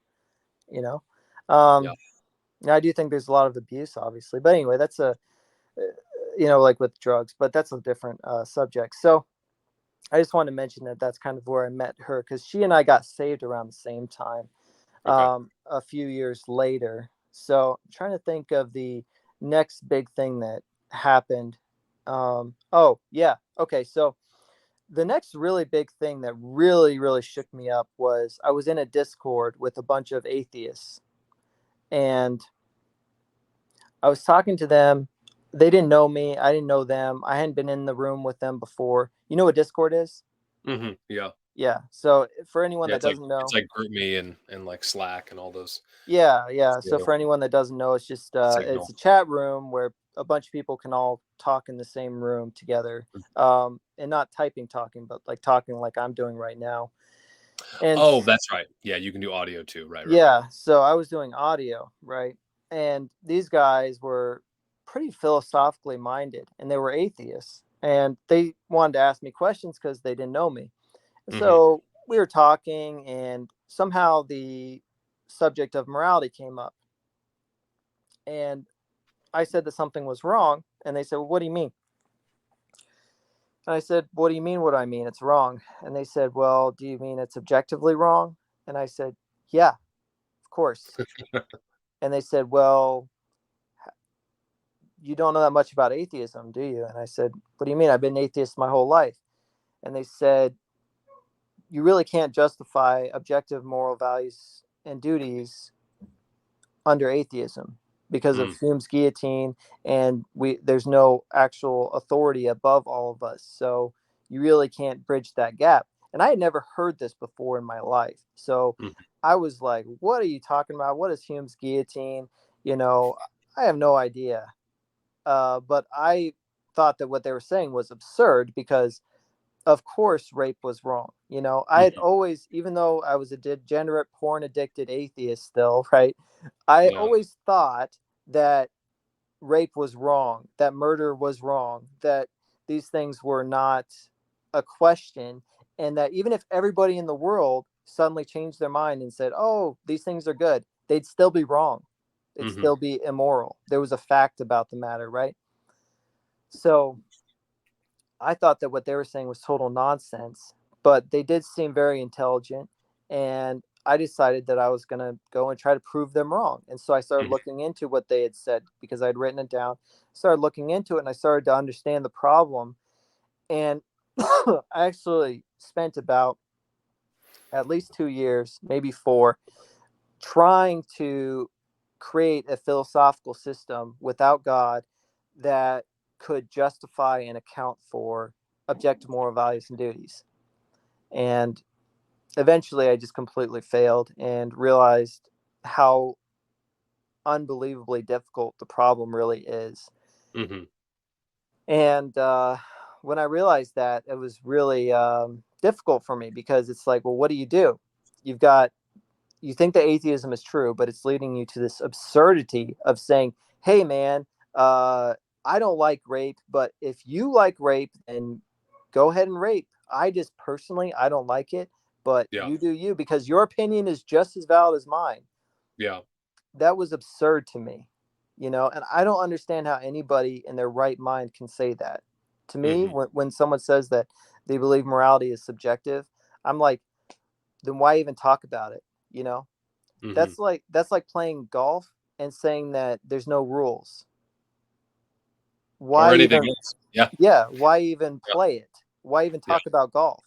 You know, Yeah. um, now I do think there's a lot of abuse, obviously, but anyway, that's you know, like with drugs, but that's a different subject. So I just wanted to mention that that's kind of where I met her, because she and I got saved around the same time, Okay. a few years later. So I'm trying to think of the next big thing that happened. Oh, yeah. Okay. So the next really big thing that really, really shook me up was I was in a Discord with a bunch of atheists, and I was talking to them. They didn't know me. I didn't know them. I hadn't been in the room with them before. You know what Discord is? Hmm. Yeah. Yeah. So for anyone Yeah. that doesn't It's know, like GroupMe and like Slack and all those. yeah, yeah. So Yeah. for anyone that doesn't know, it's just it's Signal. a chat room where a bunch of people can all talk in the same room together, and not typing talking, but like talking like I'm doing right now. And Oh, that's right. Yeah, you can do audio too. Right. Right. Right. yeah, so I was doing audio, right? And these guys were pretty philosophically minded, and they were atheists, and they wanted to ask me questions because they didn't know me. Hmm. So we were talking, and somehow the subject of morality came up, and I said that something was wrong, and they said, "Well, what do you mean?" And I said, "What do you mean? What do I mean? It's wrong." And they said, "Well, do you mean it's objectively wrong?" And I said, "Yeah, of course." And they said, "Well, you don't know that much about atheism, do you?" And I said, "What do you mean? I've been atheist my whole life." And they said, "You really can't justify objective moral values and duties under atheism because of Mm. Hume's guillotine, and we there's no actual authority above all of us. So you really can't bridge that gap." And I had never heard this before in my life. So Mhm. I was like, "What are you talking about? What is Hume's guillotine?" You know, I have no idea. But I thought that what they were saying was absurd, because of course rape was wrong. You know, I had Mhm. always, even though I was a degenerate porn addicted atheist still, right, I Yeah. always thought that rape was wrong, that murder was wrong, that these things were not a question, and that even if everybody in the world suddenly changed their mind and said, "Oh, these things are good," they'd still be wrong. It'd Mhm. still be immoral. There was a fact about the matter, right? So I thought that what they were saying was total nonsense, but they did seem very intelligent. And I decided that I was going to go and try to prove them wrong. And so I started Mhm. looking into what they had said, because I'd written it down, started looking into it, and I started to understand the problem. And I actually spent about at least 2 years, maybe four, trying to create a philosophical system without God that could justify and account for objective moral values and duties. And eventually I just completely failed and realized how unbelievably difficult the problem really is. Mhm. And when I realized that, it was really difficult for me, because it's like, well, what do you do? You've got you think that atheism is true, but it's leading you to this absurdity of saying, "Hey, man, uh, I don't like rape, but if you like rape, then go ahead and rape. I just personally, I don't like it, but Yeah. you do you, because your opinion is just as valid as mine." Yeah. That was absurd to me, you know, and I don't understand how anybody in their right mind can say that. To me, Mhm. when someone says that they believe morality is subjective, I'm like, then why even talk about it? You know, Mhm. that's like playing golf and saying that there's no rules. Or Why anything even else. Yeah. Yeah, why even Yeah. play it? Why even Yeah. talk about golf?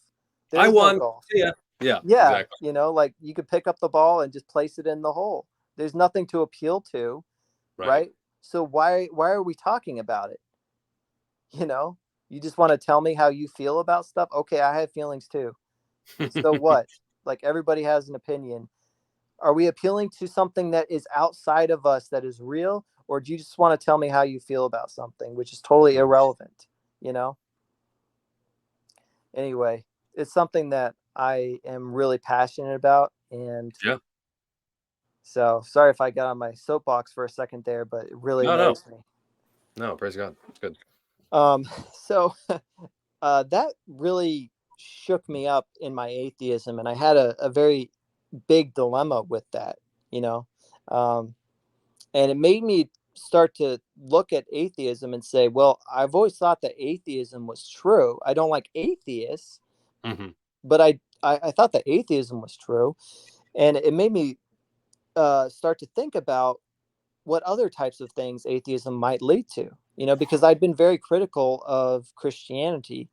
There I is no won. golf. See ya. Yeah, Yeah, exactly. like you could pick up the ball and just place it in the hole. There's nothing to appeal to, Right. right? So why are we talking about it? You know, you just want to tell me how you feel about stuff. Okay, I have feelings too. So what? Like everybody has an opinion. Are we appealing to something that is outside of us that is real, or do you just want to tell me how you feel about something, which is totally Mhm. irrelevant, you know? Anyway, it's something that I am really passionate about, and Yeah. so sorry if I got on my soapbox for a second there, but it really No, no, annoys me. no. Praise God. It's good. Um, so that really shook me up in my atheism, and I had a very big dilemma with that, you know, um, and it made me start to look at atheism and say, well, I've always thought that atheism was true. I don't like atheists, Hmm. but I thought that atheism was true, and it made me start to think about what other types of things atheism might lead to, because I'd been very critical of Christianity,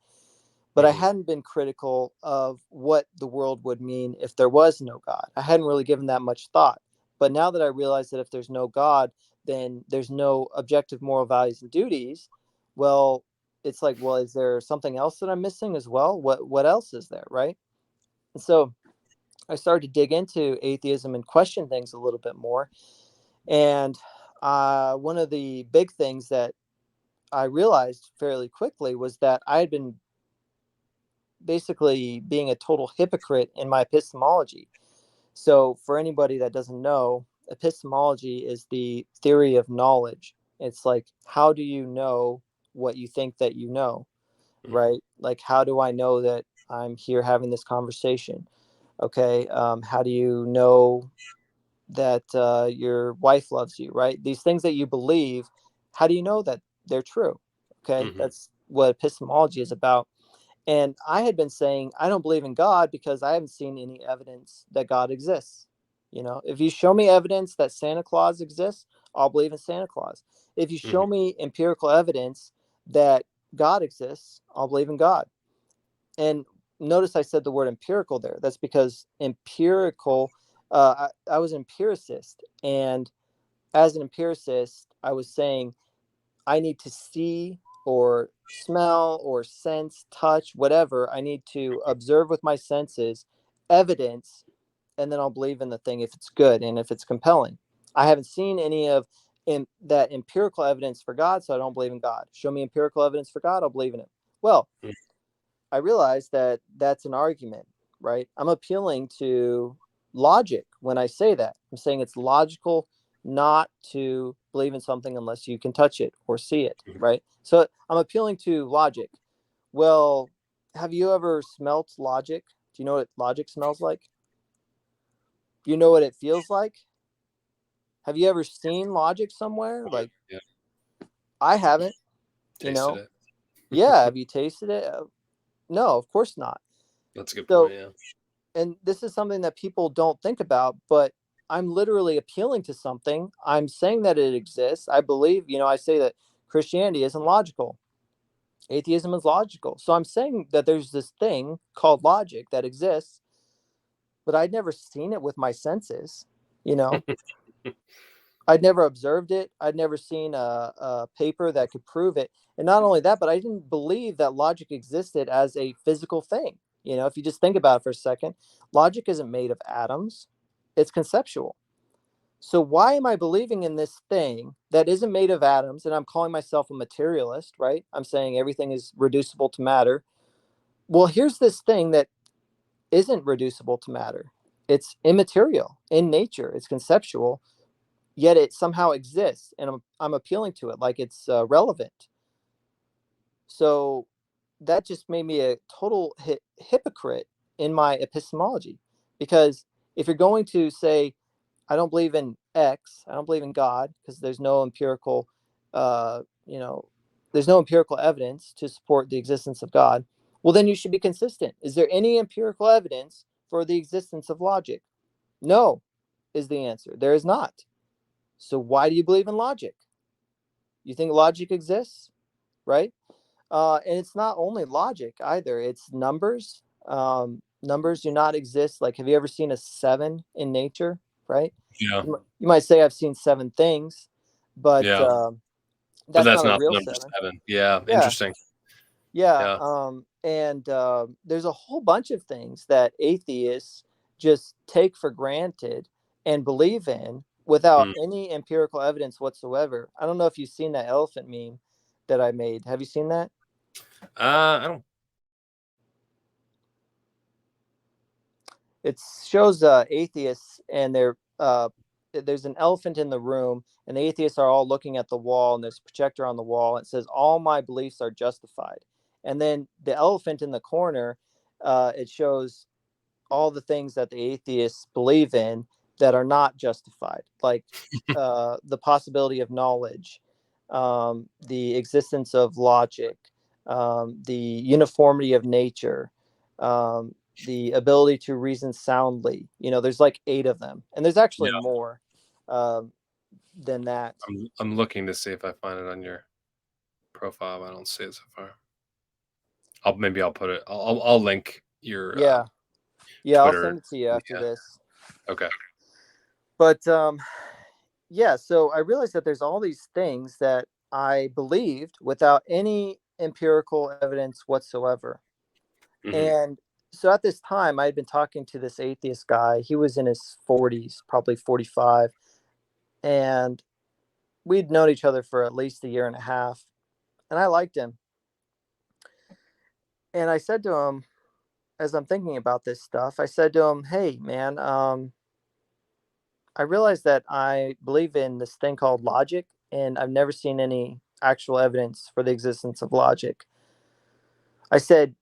but I Hmm. hadn't been critical of what the world would mean if there was no God. I hadn't really given that much thought. But now that I realize that if there's no God, then there's no objective moral values and duties. Well, it's like, well, is there something else that I'm missing as well? What else is there, right? And so I started to dig into atheism and question things a little bit more. And one of the big things that I realized fairly quickly was that I had been basically being a total hypocrite in my epistemology. So, for anybody that doesn't know, epistemology is the theory of knowledge. It's like, how do you know what you think that you know, Hmm. right? Like, how do I know that I'm here having this conversation? Okay. How do you know that your wife loves you, right? These things that you believe, how do you know that they're true? Okay. Hmm. That's what epistemology is about. And I had been saying, I don't believe in God because I haven't seen any evidence that God exists. If you show me evidence that Santa Claus exists, I'll believe in Santa Claus. If you Hmm. show me empirical evidence that God exists, I'll believe in God. And notice I said the word empirical there. That's because empirical, I was an empiricist. And as an empiricist, I was saying, I need to see or smell or sense, touch, whatever. I need to observe with my senses evidence, and then I'll believe in the thing if it's good and if it's compelling. I haven't seen any of that empirical evidence for God, so I don't believe in God. Show me empirical evidence for God, I'll believe in it. Well, I realized that that's an argument, right? I'm appealing to logic when I say that. I'm saying it's logical not to believe in something unless you can touch it or see it, right? So I'm appealing to logic. Well, have you ever smelt logic? Do you know what logic smells like? Do you know what it feels like? Have you ever seen logic somewhere? Oh, Like, yeah. I haven't, you Tasted know? it. Yeah, have you tasted it? No, of course not. That's a good point. So, Yeah. and this is something that people don't think about, but I'm literally appealing to something. I'm saying that it exists. I believe, I say that Christianity isn't logical. Atheism is logical. So I'm saying that there's this thing called logic that exists, but I'd never seen it with my senses. You know, I'd never observed it. I'd never seen a paper that could prove it. And not only that, but I didn't believe that logic existed as a physical thing. If you just think about it for a second, logic isn't made of atoms, it's conceptual. So why am I believing in this thing that isn't made of atoms? And I'm calling myself a materialist, right? I'm saying everything is reducible to matter. Well, here's this thing that isn't reducible to matter. It's immaterial in nature, it's conceptual, yet it somehow exists. And I'm appealing to it like it's relevant. So that just made me a total hypocrite in my epistemology. Because if you're going to say, I don't believe in X. I don't believe in God because uh, you know, there's no empirical evidence to support the existence of God. Well, then you should be consistent. Is there any empirical evidence for the existence of logic? No, is the answer. There is not. So why do you believe in logic? You think logic exists, right? And it's not only logic either. It's numbers. Numbers do not exist. Like, have you ever seen a 7 in nature? Right? Yeah. You might say I've seen 7 things, but Yeah. But that's that's not a not the real number 7. 7. Yeah. Yeah, Interesting. yeah. Yeah. And there's a whole bunch of things that atheists just take for granted and believe in without Hmm. any empirical evidence whatsoever. I don't know if you've seen that elephant meme that I made. Have you seen that? I don't. It shows atheists, and there's an elephant in the room, and the atheists are all looking at the wall, and there's a projector on the wall, and it says, "All my beliefs are justified." And then the elephant in the corner, it shows all the things that the atheists believe in that are not justified, like the possibility of knowledge, the existence of logic, the uniformity of nature, the ability to reason soundly. There's like 8 of them, and there's Yeah. actually more um, than that. I'm looking to see if I find it on your profile. I don't see it so far. Maybe I'll put it. I'll link your Yeah, yeah, I'll Twitter. send it to you after Yeah. this. Okay. But yeah, so I realized that there's all these things that I believed without any empirical evidence whatsoever. Hmm. And so at this time, I had been talking to this atheist guy. He was in his 40s, probably 45. And we'd known each other for at least a year and a half. And I liked him. And I said to him, as I'm thinking about this stuff, I said to him, "Hey, man, I realize that I believe in this thing called logic, and I've never seen any actual evidence for the existence of logic." I said,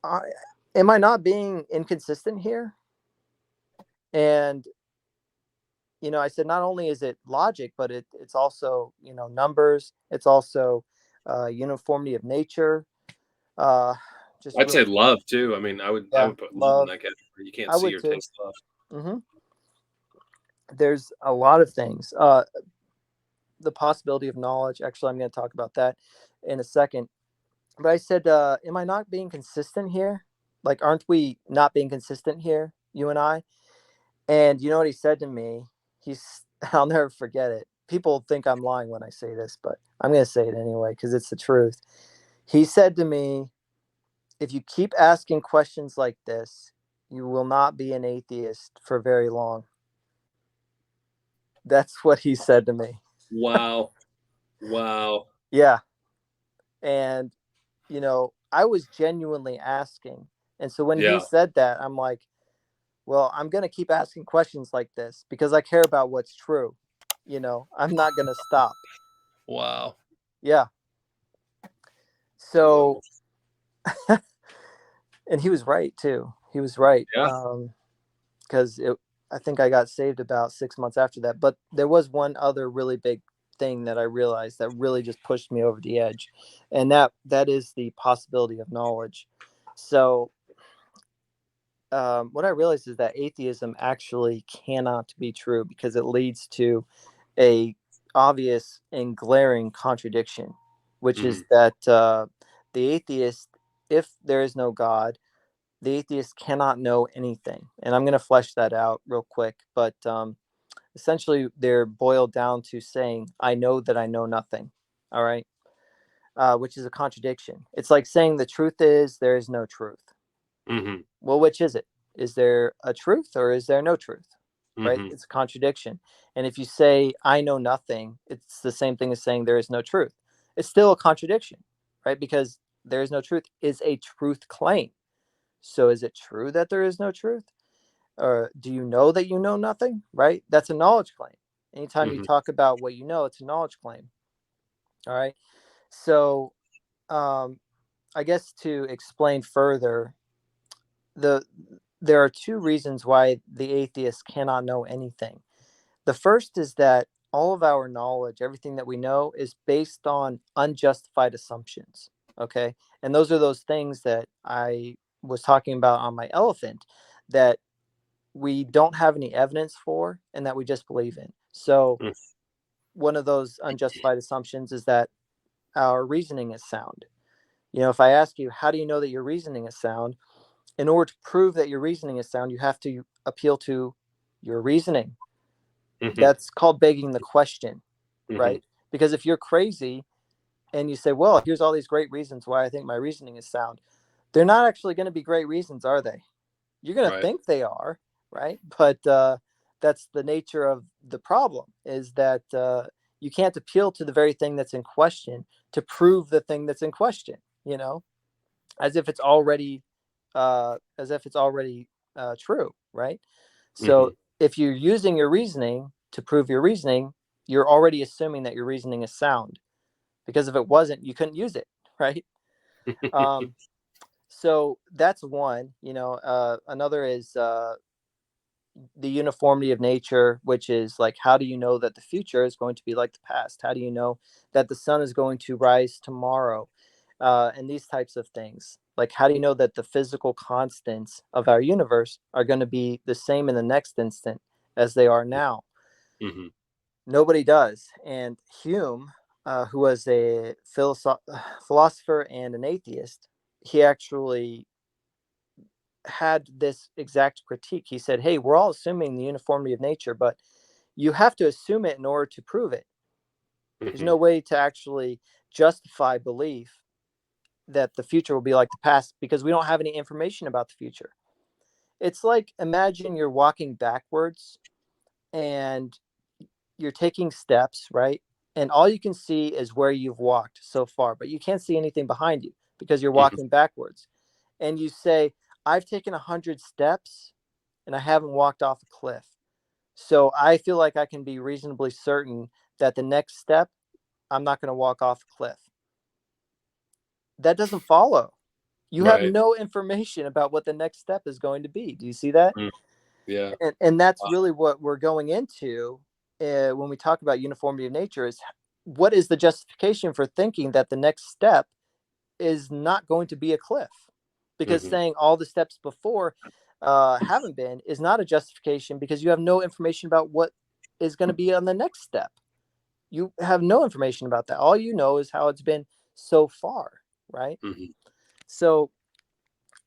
I, "Am I not being inconsistent here?" And I said, not only is it logic, but it's also numbers. It's also uniformity of nature. Uh, just I'd real say quick, love too. I mean, I yeah, would put love in love. that category. You can't I see would or too. taste love. hmm There's a lot of things. The possibility of knowledge. Actually, I'm going to talk about that in a second. But I said, am I not being consistent here? Like, aren't we not being consistent here, you and I? And you know what he said to me? He's, I'll never forget it. People think I'm lying when I say this, but I'm going to say it anyway because it's the truth. He said to me, "If you keep asking questions like this, you will not be an atheist for very long." That's what he said to me. Wow. Wow. Yeah. And, I was genuinely asking. And so when he Yeah. said that, I'm like, well, I'm going to keep asking questions like this because I care about what's true. I'm not going to stop. Wow. Yeah. So, Unbelievable. and he was right too. He was right. Yeah. Because I think I got saved about 6 months after that. But there was one other really big thing that I realized that really just pushed me over the edge, and that is the possibility of knowledge. So, what I realized is that atheism actually cannot be true because it leads to a obvious and glaring contradiction, which Hmm. is that the atheist, if there is no God, the atheist cannot know anything. And I'm going to flesh that out real quick, but essentially they're boiled down to saying, "I know that I know nothing." All right. Which is a contradiction. It's like saying the truth is there is no truth. Hmm. Well, which is it? Is there a truth or is there no truth? Right? Hmm. It's a contradiction. And if you say, "I know nothing," it's the same thing as saying there is no truth. It's still a contradiction, right? Because there is no truth is a truth claim. So is it true that there is no truth? Or do you know that you know nothing? Right? That's a knowledge claim. Anytime you Hmm. talk about what you know, it's a knowledge claim. All right. So, um, I guess to explain further, the there are two reasons why the atheist cannot know anything. The first is that all of our knowledge, everything that we know, is based on unjustified assumptions. Okay. And those are those things that I was talking about on my elephant that we don't have any evidence for and that we just believe in. So, one of those unjustified assumptions is that our reasoning is sound. If I ask you, how do you know that your reasoning is sound? In order to prove that your reasoning is sound, you have to appeal to your reasoning. Hmm. That's called begging the question, Hmm. right? Because if you're crazy and you say, well, here's all these great reasons why I think my reasoning is sound, they're not actually going to be great reasons, are they? You're going to Right. think they are, right? But that's the nature of the problem, is that you can't appeal to the very thing that's in question to prove the thing that's in question, as if it's already true, right? So Hmm. if you're using your reasoning to prove your reasoning, you're already assuming that your reasoning is sound, because if it wasn't, you couldn't use it, right? um, so that's one. Another is the uniformity of nature, which is like, how do you know that the future is going to be like the past? How do you know that the sun is going to rise tomorrow? And these types of things. Like, how do you know that the physical constants of our universe are going to be the same in the next instant as they are now? Hmm. Nobody does. And Hume, who was a philosopher and an atheist, he actually had this exact critique. He said, hey, we're all assuming the uniformity of nature, but you have to assume it in order to prove it. There's Hmm. no way to actually justify belief that the future will be like the past, because we don't have any information about the future. It's like, imagine you're walking backwards and you're taking steps, right? And all you can see is where you've walked so far, but you can't see anything behind you because you're Hmm. walking backwards. And you say, I've taken 100 steps and I haven't walked off a cliff. So I feel like I can be reasonably certain that the next step, I'm not going to walk off a cliff. That doesn't follow. You have Right. no information about what the next step is going to be. Do you see that? Mm. Yeah. And that's really what we're going into when we talk about uniformity of nature, is what is the justification for thinking that the next step is not going to be a cliff? Because Hmm. saying all the steps before haven't been is not a justification, because you have no information about what is going to be on the next step. You have no information about that. All you know is how it's been so far, right? Hmm. So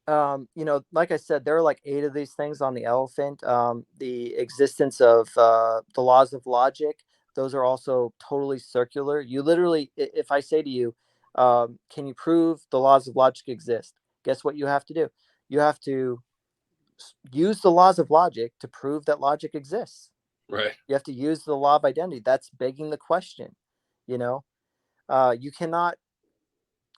like I said, there are like 8 of these things on the elephant. The existence of the laws of logic, those are also totally circular. You literally, if I say to you, can you prove the laws of logic exist? Guess what you have to do? You have to use the laws of logic to prove that logic exists. Right. You have to use the law of identity. That's begging the question. You know, you cannot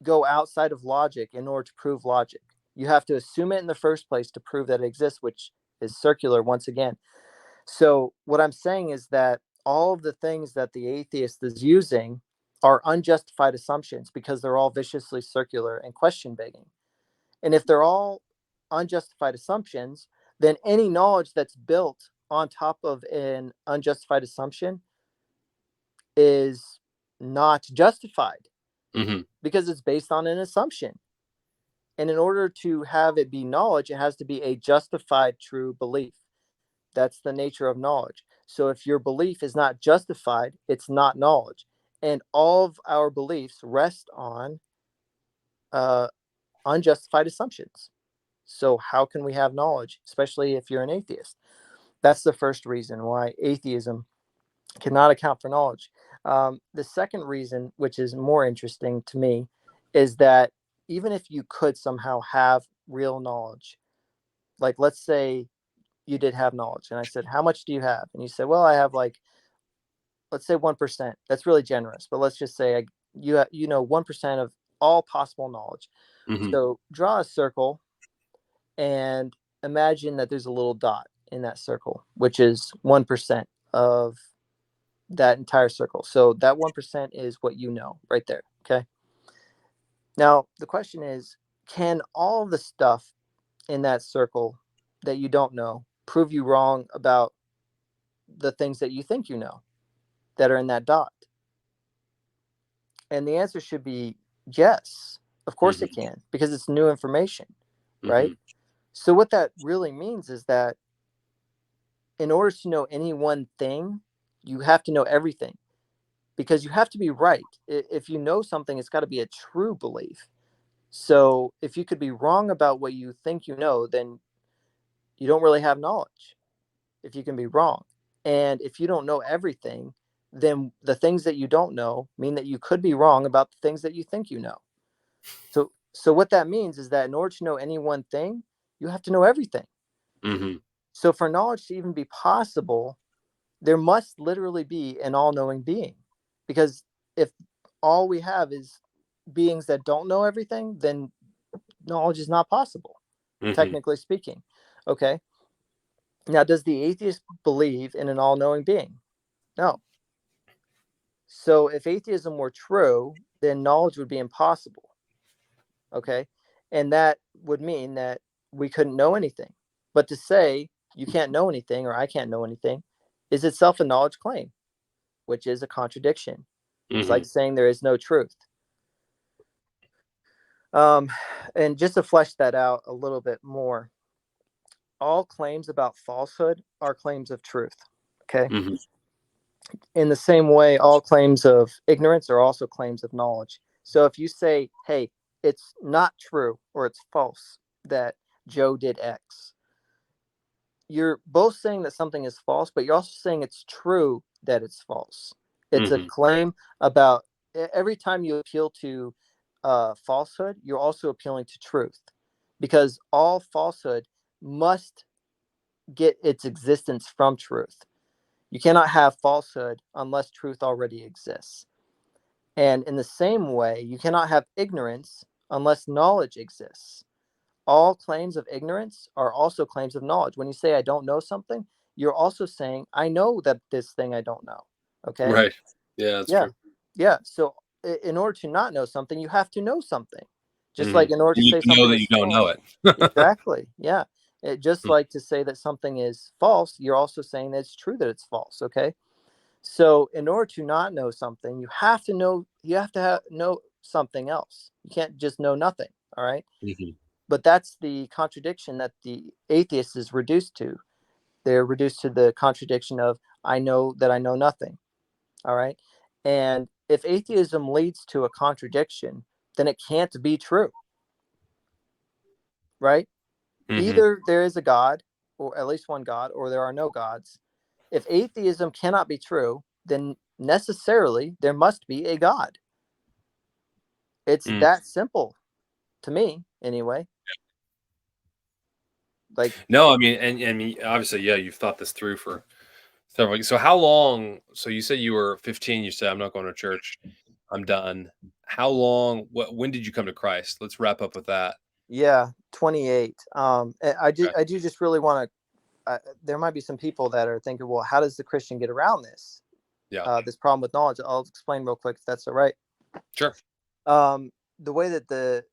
go outside of logic in order to prove logic. You have to assume it in the first place to prove that it exists, which is circular once again. So, what I'm saying is that all of the things that the atheist is using are unjustified assumptions, because they're all viciously circular and question begging. And if they're all unjustified assumptions, then any knowledge that's built on top of an unjustified assumption is not justified, Hmm. because it's based on an assumption. And in order to have it be knowledge, it has to be a justified true belief. That's the nature of knowledge. So if your belief is not justified, it's not knowledge. And all of our beliefs rest on uh, unjustified assumptions. So how can we have knowledge, especially if you're an atheist? That's the first reason why atheism cannot account for knowledge. The second reason, which is more interesting to me, is that even if you could somehow have real knowledge, like let's say you did have knowledge and I said, how much do you have? And you said, well, I have like, let's say 1%. That's really generous, but let's just say you know 1% of all possible knowledge. Hmm. So draw a circle and imagine that there's a little dot in that circle, which is 1% of that entire circle. So that 1% is what you know right there. Okay. Now, the question is, can all the stuff in that circle that you don't know prove you wrong about the things that you think you know that are in that dot? And the answer should be yes. Of course it Hmm. can, because it's new information, right? Hmm. So, what that really means is that in order to know any one thing, you have to know everything, because you have to be right. If you know something, it's got to be a true belief. So if you could be wrong about what you think you know, then you don't really have knowledge. If you can be wrong. And if you don't know everything, then the things that you don't know mean that you could be wrong about the things that you think you know. So what that means is that in order to know any one thing, you have to know everything. Hmm. So for knowledge to even be possible, there must literally be an all-knowing being. Because if all we have is beings that don't know everything, then knowledge is not possible, Hmm. technically speaking. Okay. Now, does the atheist believe in an all-knowing being? No. So if atheism were true, then knowledge would be impossible. Okay. And that would mean that we couldn't know anything. But to say you can't know anything or I can't know anything is itself a knowledge claim, which is a contradiction. It's like Hmm. saying there is no truth. Um, and just to flesh that out a little bit more, all claims about falsehood are claims of truth. Okay. Hmm. In the same way, all claims of ignorance are also claims of knowledge. So if you say, hey, it's not true or it's false that Joe did X, you're both saying that something is false, but you're also saying it's true that it's false. It's a Hmm. claim about every time you appeal to falsehood, you're also appealing to truth because all falsehood must get its existence from truth. You cannot have falsehood unless truth already exists. And in the same way, you cannot have ignorance unless knowledge exists. All claims of ignorance are also claims of knowledge. When you say, I don't know something, you're also saying, I know that this thing I don't know. Okay. Right. Yeah, that's Yeah. true. Yeah. So, in order to not know something, you have to know something. Just Hmm. like in order to You say know something that you is don't know false. it. Exactly. Yeah. Just like to say that something is false, you're also saying that it's true that it's false. Okay. So in order to not know something, you have to know know something else. You can't just know nothing. All right. Hmm. But that's the contradiction that the atheist is reduced to. They're reduced to the contradiction of I know that I know nothing. All right. And if atheism leads to a contradiction, then it can't be true. Right. Hmm. Either there is a God, or at least one God, or there are no gods. If atheism cannot be true, then necessarily there must be a God. It's Mm. that simple to me, anyway. Like, No, I mean, and obviously, yeah, you've thought this through for several. So how long? So you said you were 15. You said I'm not going to church. I'm done. How long? When did you come to Christ? Let's wrap up with that. yeah, 28. Okay. I do just really want to. There might be some people that are thinking, well, how does the Christian get around this? Yeah. This problem with knowledge. I'll explain real quick if that's all right. Sure. um, the way that the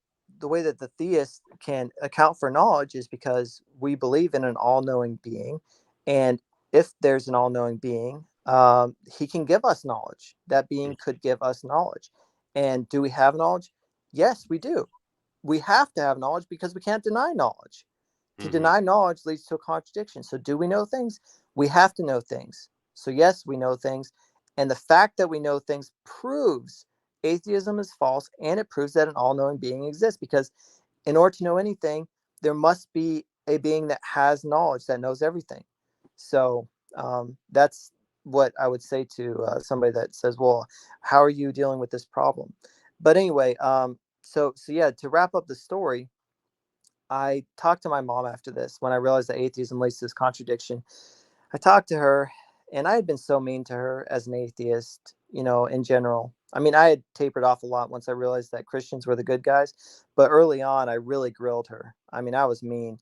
way that the theist can account for knowledge is because we believe in an all-knowing being, and if there's an all-knowing being, he can give us knowledge. That being could give us knowledge. And do we have knowledge? Yes, we do. We have to have knowledge because we can't deny knowledge. To Hmm. deny knowledge leads to a contradiction. So do we know things? We have to know things. So yes, we know things. And the fact that we know things proves atheism is false, and it proves that an all-knowing being exists, because in order to know anything, there must be a being that has knowledge, that knows everything. So that's what I would say to somebody that says, well, how are you dealing with this problem? But anyway, so yeah, to wrap up the story, I talked to my mom after this when I realized that atheism leads to this contradiction. I talked to her, and I had been so mean to her as an atheist, in general. I mean, I had tapered off a lot once I realized that Christians were the good guys, but early on, I really grilled her. I mean, I was mean,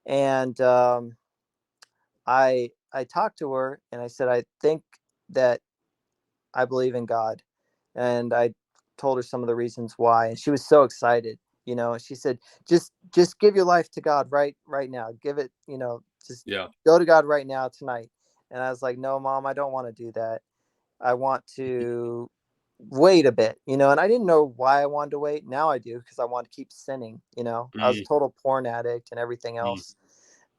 and I talked to her, and I said, I think that I believe in God, and I told her some of the reasons why, and she was so excited. She said, just give your life to God right now. Give it, just Yeah. go to God right now tonight. And I was like, no, Mom, I don't want to do that. I want to wait a bit, and I didn't know why I wanted to wait. Now I do, because I want to keep sinning. I was a Mm. total porn addict and everything Mm. else.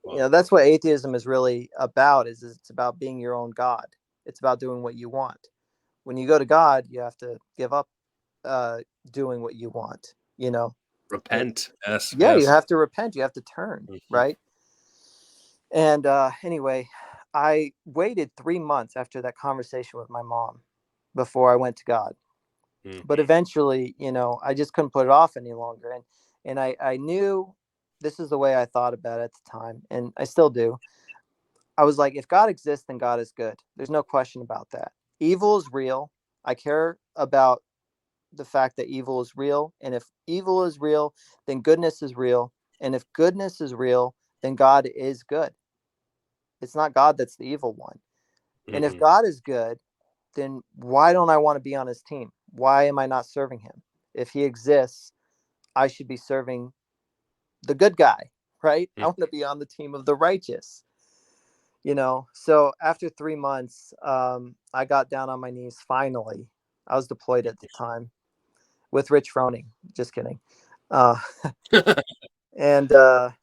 Wow. That's what atheism is really about, is it's about being your own God. It's about doing what you want. When you go to God, you have to give up uh, doing what you want, you know? Repent. Yes, Yeah, you yes. have to repent. You have to turn, Mhm. right? And anyway, I waited 3 months after that conversation with my mom before I went to God. But Mhm. eventually, I just couldn't put it off any longer. And I knew this is the way I thought about it at the time, and I still do. I was like, if God exists, then God is good. There's no question about that. Evil is real. I care about the fact that evil is real. And if evil is real, then goodness is real. And if goodness is real, then God is good. It's not God that's the evil one. And if Mhm. God is good, then why don't I want to be on his team? Why am I not serving him? If he exists, I should be serving the good guy, right? I Mhm. want to be on the team of the righteous. So after 3 months, I got down on my knees finally. I was deployed at the time with Rich Froning. Just kidding. Uh, and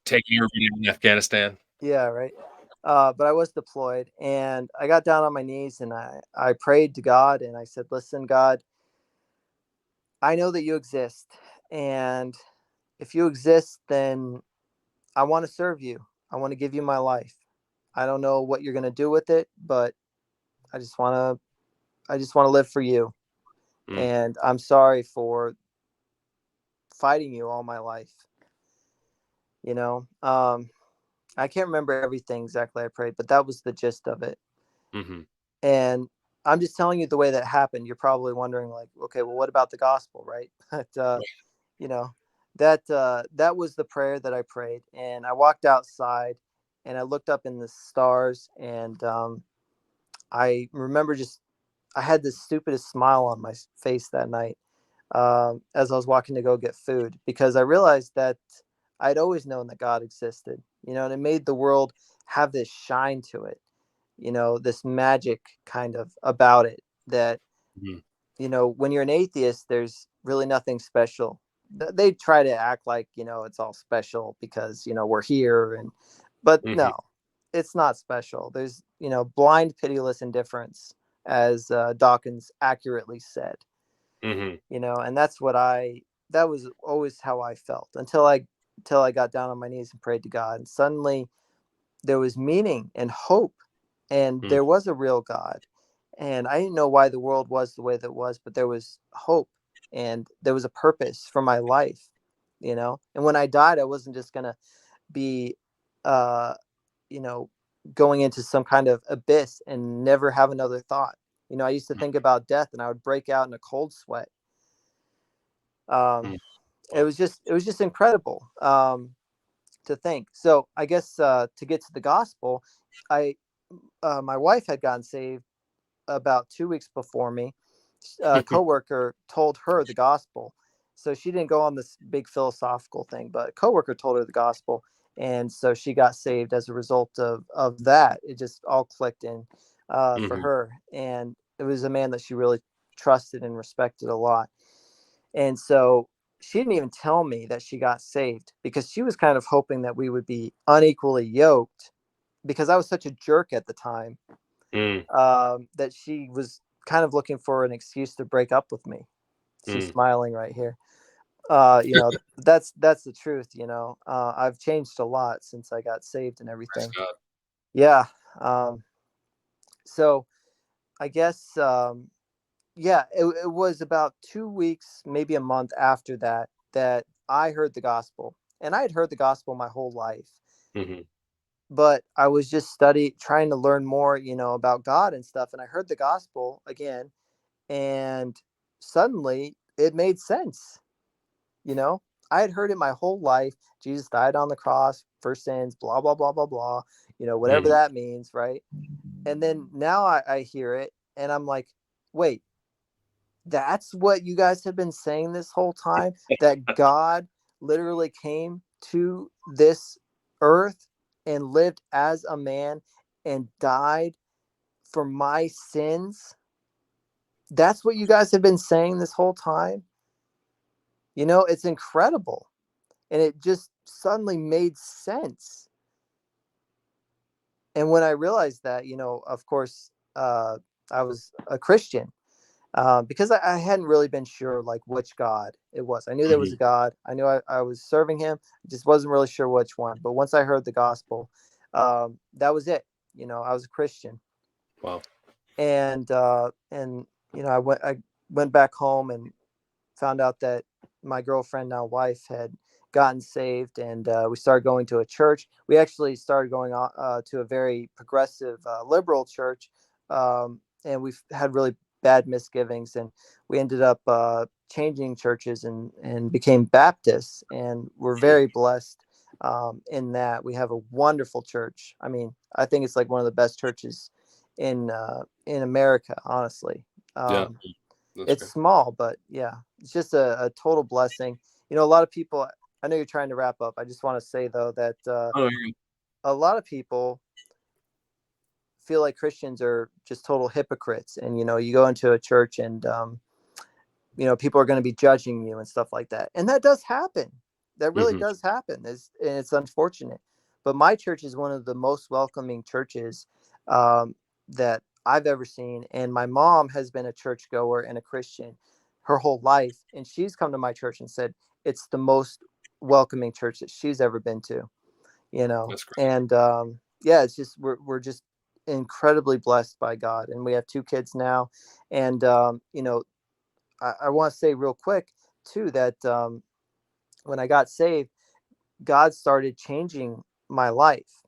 Taking everybody in Afghanistan. Yeah, right. But I was deployed, and I got down on my knees and I prayed to God, and I said, listen, God, I know that you exist. And if you exist, then I want to serve you. I want to give you my life. I don't know what you're going to do with it, but I just want to live for you. Mm. And I'm sorry for fighting you all my life. You know, I can't remember everything exactly I prayed, but that was the gist of it. Mhm. And I'm just telling you the way that happened. You're probably wondering, like, okay, well, what about the gospel, right? But you know, that was the prayer that I prayed, and I walked outside, and I looked up in the stars, and I remember just I had the stupidest smile on my face that night, as I was walking to go get food, because I realized that I'd always known that God existed, and it made the world have this shine to it, this magic kind of about it that, Mhm. when you're an atheist, there's really nothing special. They try to act like, it's all special because, we're here but Mhm. no, it's not special. There's, blind, pitiless indifference, as Dawkins accurately said, Mhm. and that was always how I felt until I got down on my knees and prayed to God. And suddenly there was meaning and hope, and Mhm. there was a real God. And I didn't know why the world was the way that it was, but there was hope, and there was a purpose for my life, And when I died, I wasn't just going to be, uh, you know, going into some kind of abyss and never have another thought. I used to think about death, and I would break out in a cold sweat. Um, Mhm. it was just incredible. To think. So I guess to get to the gospel, I my wife had gotten saved about 2 weeks before me. A coworker told her the gospel, so she didn't go on this big philosophical thing. But a coworker told her the gospel, and so she got saved as a result of that. It just all clicked in for Mhm. her, and it was a man that she really trusted and respected a lot. And so she didn't even tell me that she got saved, because she was kind of hoping that we would be unequally yoked, because I was such a jerk at the time, Mm. that she was kind of looking for an excuse to break up with me. She's Mm. smiling right here. That's the truth. I've changed a lot since I got saved and Praise everything. God. Yeah. So I guess, yeah, it was about 2 weeks, maybe a month after that I heard the gospel, and I had heard the gospel my whole life, Mhm. but I was just trying to learn more, about God and stuff. And I heard the gospel again, and suddenly it made sense. You know, I had heard it my whole life. Jesus died on the cross for sins, blah, blah, blah, blah, blah, whatever Mhm. that means. Right. And then now I hear it, and I'm like, wait, that's what you guys have been saying this whole time, that God literally came to this earth and lived as a man and died for my sins. That's what you guys have been saying this whole time. It's incredible. And it just suddenly made sense. And when I realized that, of course, I was a Christian. because I hadn't really been sure like which God it was. I knew there was Hmm. a God. I knew I was serving him. I just wasn't really sure which one. But once I heard the gospel, that was it. I was a Christian, Wow. and I went back home and found out that my girlfriend, now wife, had gotten saved, and we started going to a church. We actually started going to a very progressive, liberal church, and we've had really bad misgivings, and we ended up changing churches and became Baptists, and we're very blessed in that we have a wonderful church. I mean, I think it's like one of the best churches in America, honestly. Yeah, Um, that's it's great. small, but yeah, it's just a total blessing. A lot of people, I know you're trying to wrap up. I just want to say, though, that Oh, you're good. a lot of people feel like Christians are just total hypocrites. And, you go into a church and, people are going to be judging you and stuff like that. And that does happen. That really Hmm. does happen. And it's unfortunate. But my church is one of the most welcoming churches that I've ever seen. And my mom has been a churchgoer and a Christian her whole life. And she's come to my church and said it's the most welcoming church that she's ever been to, That's great. And yeah, it's just, we're just incredibly blessed by God. And we have 2 kids now. And, I want to say real quick too that when I got saved, God started changing my life.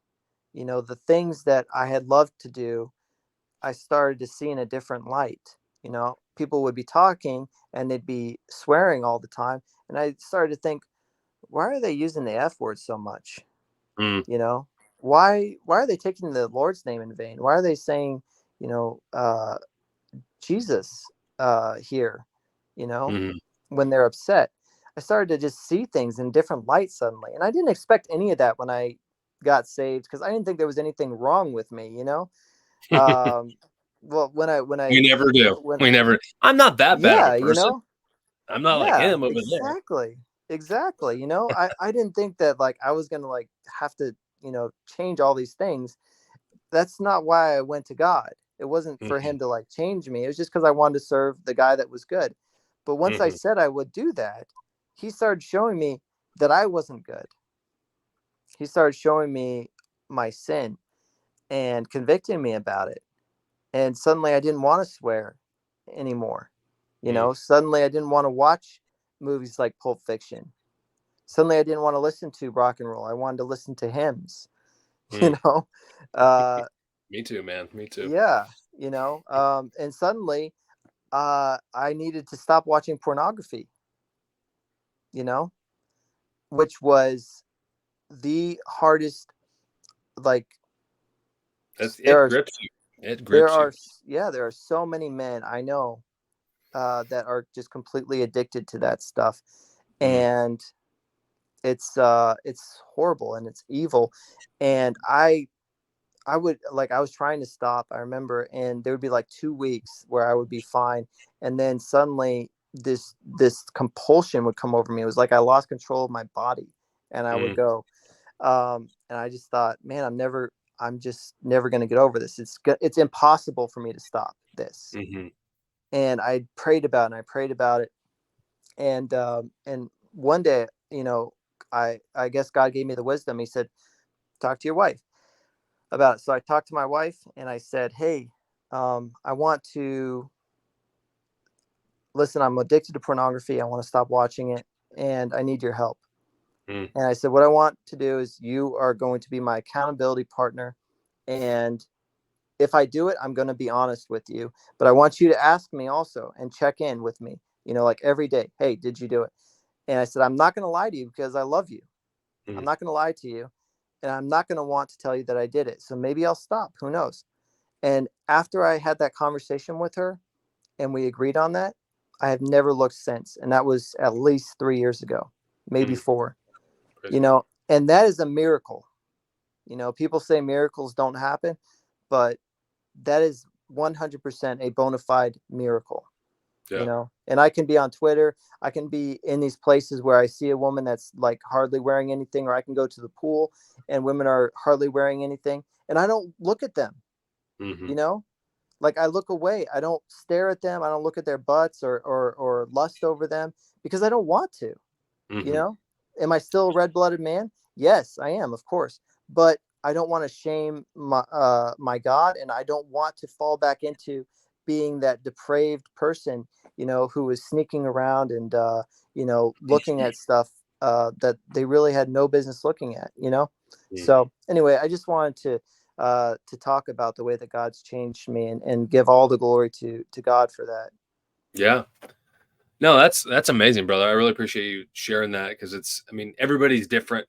The things that I had loved to do, I started to see in a different light. People would be talking and they'd be swearing all the time, and I started to think, why are they using the F word so much? Mm. You know, why are they taking the Lord's name in vain? Why are they saying, you know, uh, Jesus here? You know, Hmm. when they're upset. I started to just see things in different lights suddenly. And I didn't expect any of that when I got saved because I didn't think there was anything wrong with me. Um, well, We never do. when, We never. I'm not that bad of a yeah, person. I'm not like yeah, him over there. exactly. Exactly. I didn't think that like I was going to like have to, change all these things. That's not why I went to God. It wasn't for Hmm. him to like change me. It was just because I wanted to serve the guy that was good. But once I Hmm. said I would do that, he started showing me that I wasn't good. He started showing me my sin and convicting me about it. And suddenly I didn't want to swear anymore. Mm. Suddenly I didn't want to watch movies like Pulp Fiction. Suddenly I didn't want to listen to rock and roll. I wanted to listen to hymns, you Mm. know? Uh, Me too, man. Me too. yeah, and suddenly I needed to stop watching pornography, you know, which was the hardest. Like there It are, grips you. It there grips you. are, yeah, there are so many men I know that are just completely addicted to that stuff, Mm. and it's horrible and it's evil, and I was trying to stop. I remember, and there would be like 2 weeks where I would be fine, and then suddenly this compulsion would come over me. It was like I lost control of my body, and I would Mm. go. And I just thought, man, I'm just never going to get over this. It's impossible for me to stop this. Hmm. And I prayed about it, and I prayed about it, and one day, I guess God gave me the wisdom. He said, talk to your wife about it. So I talked to my wife and I said, hey, I want to listen. I'm addicted to pornography. I want to stop watching it, and I need your help. Mm. And I said, what I want to do is you are going to be my accountability partner. And if I do it, I'm going to be honest with you. But I want you to ask me also and check in with me, like every day. Hey, did you do it? And I said, I'm not going to lie to you because I love you. I'm Mm. not going to lie to you. And I'm not going to want to tell you that I did it. So maybe I'll stop. Who knows? And after I had that conversation with her and we agreed on that, I have never looked since. And that was at least 3 years ago, maybe Mm. 4, Praise God. and that is a miracle. People say miracles don't happen, but that is 100% a bona fide miracle. Yeah. And I can be on Twitter. I can be in these places where I see a woman that's like hardly wearing anything, or I can go to the pool and women are hardly wearing anything. And I don't look at them, Hmm. you know, like I look away. I don't stare at them. I don't look at their butts or lust over them because I don't want to. You Hmm. know, am I still a red-blooded man? Yes, I am, of course. But I don't want to shame my God, and I don't want to fall back into being that depraved person, who is sneaking around and looking at stuff that they really had no business looking at. Hmm. So anyway, I just wanted to talk about the way that God's changed me and give all the glory to God for that. Yeah. No, that's amazing, brother. I really appreciate you sharing that because I mean, everybody's different.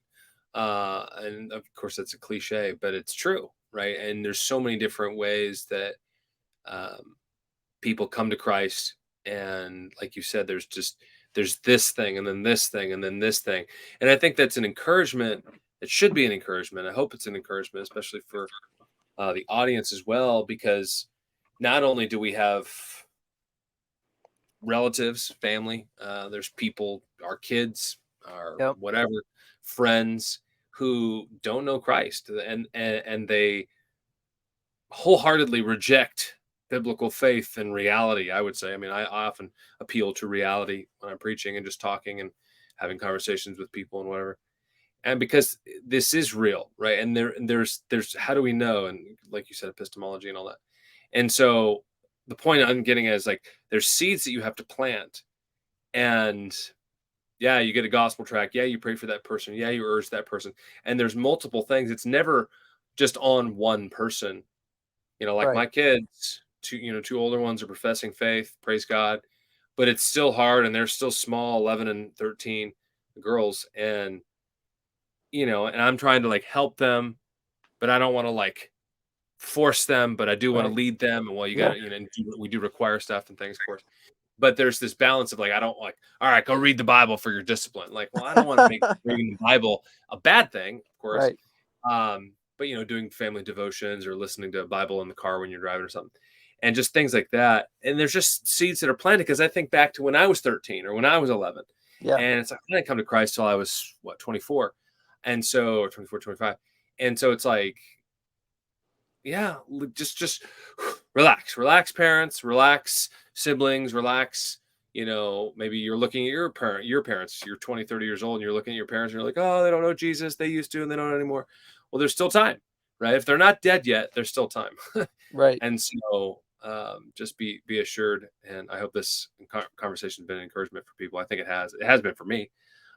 And of course that's a cliche, but it's true, right? And there's so many different ways that um, people come to Christ. And like you said, there's this thing and then this thing and then this thing. And I think that's an encouragement. It should be an encouragement. I hope it's an encouragement, especially for the audience as well, because not only do we have relatives, family. There's people, our kids, our Yep. whatever, friends who don't know Christ, and they wholeheartedly reject biblical faith and reality. I would say. I mean, I often appeal to reality when I'm preaching and just talking and having conversations with people and whatever. And because this is real, right? And there's how do we know? And like you said, epistemology and all that. And so the point I'm getting at is like there's seeds that you have to plant. And yeah, you get a gospel track. Yeah, you pray for that person. Yeah, you urge that person. And there's multiple things. It's never just on one person. Like Right. my kids, two older ones are professing faith, praise God, but it's still hard and they're still small, 11 and 13 girls. And I'm trying to like help them, but I don't want to like force them, but I do want to Right. lead them. And well, you got Yeah. to, we do require stuff and things, of course. But there's this balance of like, I don't like, all right, go read the Bible for your discipline. Like, well, I don't want to make reading the Bible a bad thing, of course. Right. But doing family devotions or listening to a Bible in the car when you're driving or something, and just things like that. And there's just seeds that are planted because I think back to when I was 13 or when I was 11, Yeah. and it's like I didn't come to Christ till I was 24, and so or 24, 25, and so it's like yeah, just relax, parents, relax, siblings, relax. Maybe you're looking at your parents, you're 20, 30 years old, and you're looking at your parents, and you're like, oh, they don't know Jesus, they used to, and they don't anymore. Well, there's still time, right? If they're not dead yet, there's still time. Right. And so, just be assured. And I hope this conversation has been an encouragement for people. I think it has. It has been for me.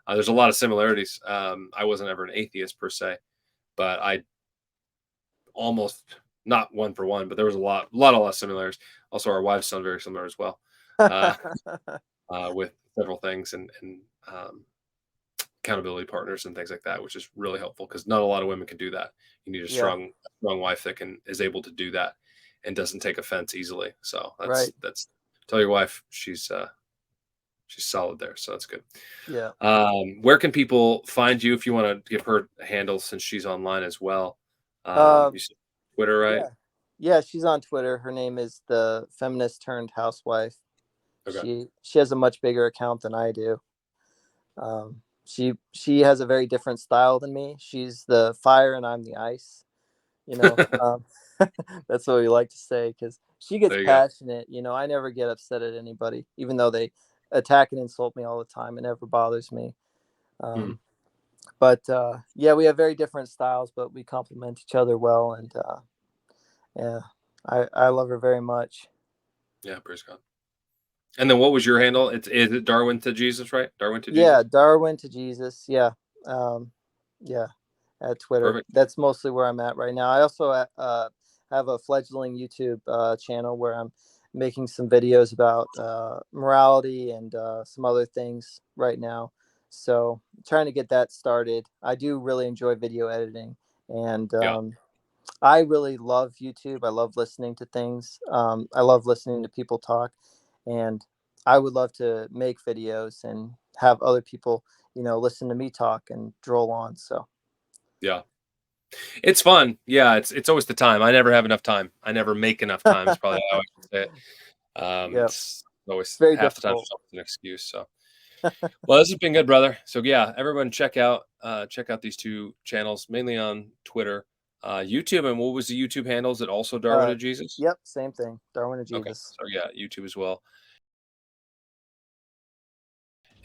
There's a lot of similarities. I wasn't ever an atheist per se, but I almost not one for one, but there was a lot of similarities. Also, our wives sound very similar as well, uh, with several things and accountability partners and things like that, which is really helpful because not a lot of women can do that. You need a Yeah. strong wife that is able to do that and doesn't take offense easily. So Right. that's tell your wife she's solid there. So that's good. Yeah. Where can people find you if you want to give her a handle since she's online as well? You Um, said Twitter, right? yeah. Yeah, she's on Twitter. Her name is the feminist turned housewife. Okay. She has a much bigger account than I do. She has a very different style than me. She's the fire and I'm the ice. You know, that's what we like to say because she gets There you go. passionate. I never get upset at anybody, even though they attack and insult me all the time. It never bothers me. Mhm. Um, but yeah, we have very different styles, but we complement each other well. And yeah, I love her very much. Yeah, praise God. And then what was your handle? Is it Darwin to Jesus, right? Darwin to Yeah, Jesus? Darwin to Jesus. Yeah, um, yeah, at Twitter. Perfect. That's mostly where I'm at right now. I also have a fledgling YouTube channel where I'm making some videos about morality and some other things right now. So trying to get that started. I do really enjoy video editing, and Yeah. I really love YouTube. I love listening to things. I love listening to people talk, and I would love to make videos and have other people, listen to me talk and droll on. So, Yeah. It's fun. Yeah, it's always the time. I never have enough time. I never make enough time is probably how I should say it. yeah, It's always very half the time difficult. it's always an excuse. So well, this has been good, brother. So yeah, everyone check out these two channels, mainly on Twitter. YouTube, and what was the YouTube handle? Is it also Darwin Uh, to Jesus? yep, same thing. Darwin and Okay, Jesus. so yeah, YouTube as well.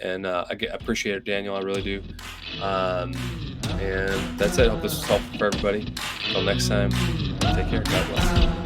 And I appreciate it, Daniel. I really do. And that's it. Hope this was helpful for everybody. Until next time, take care. God bless.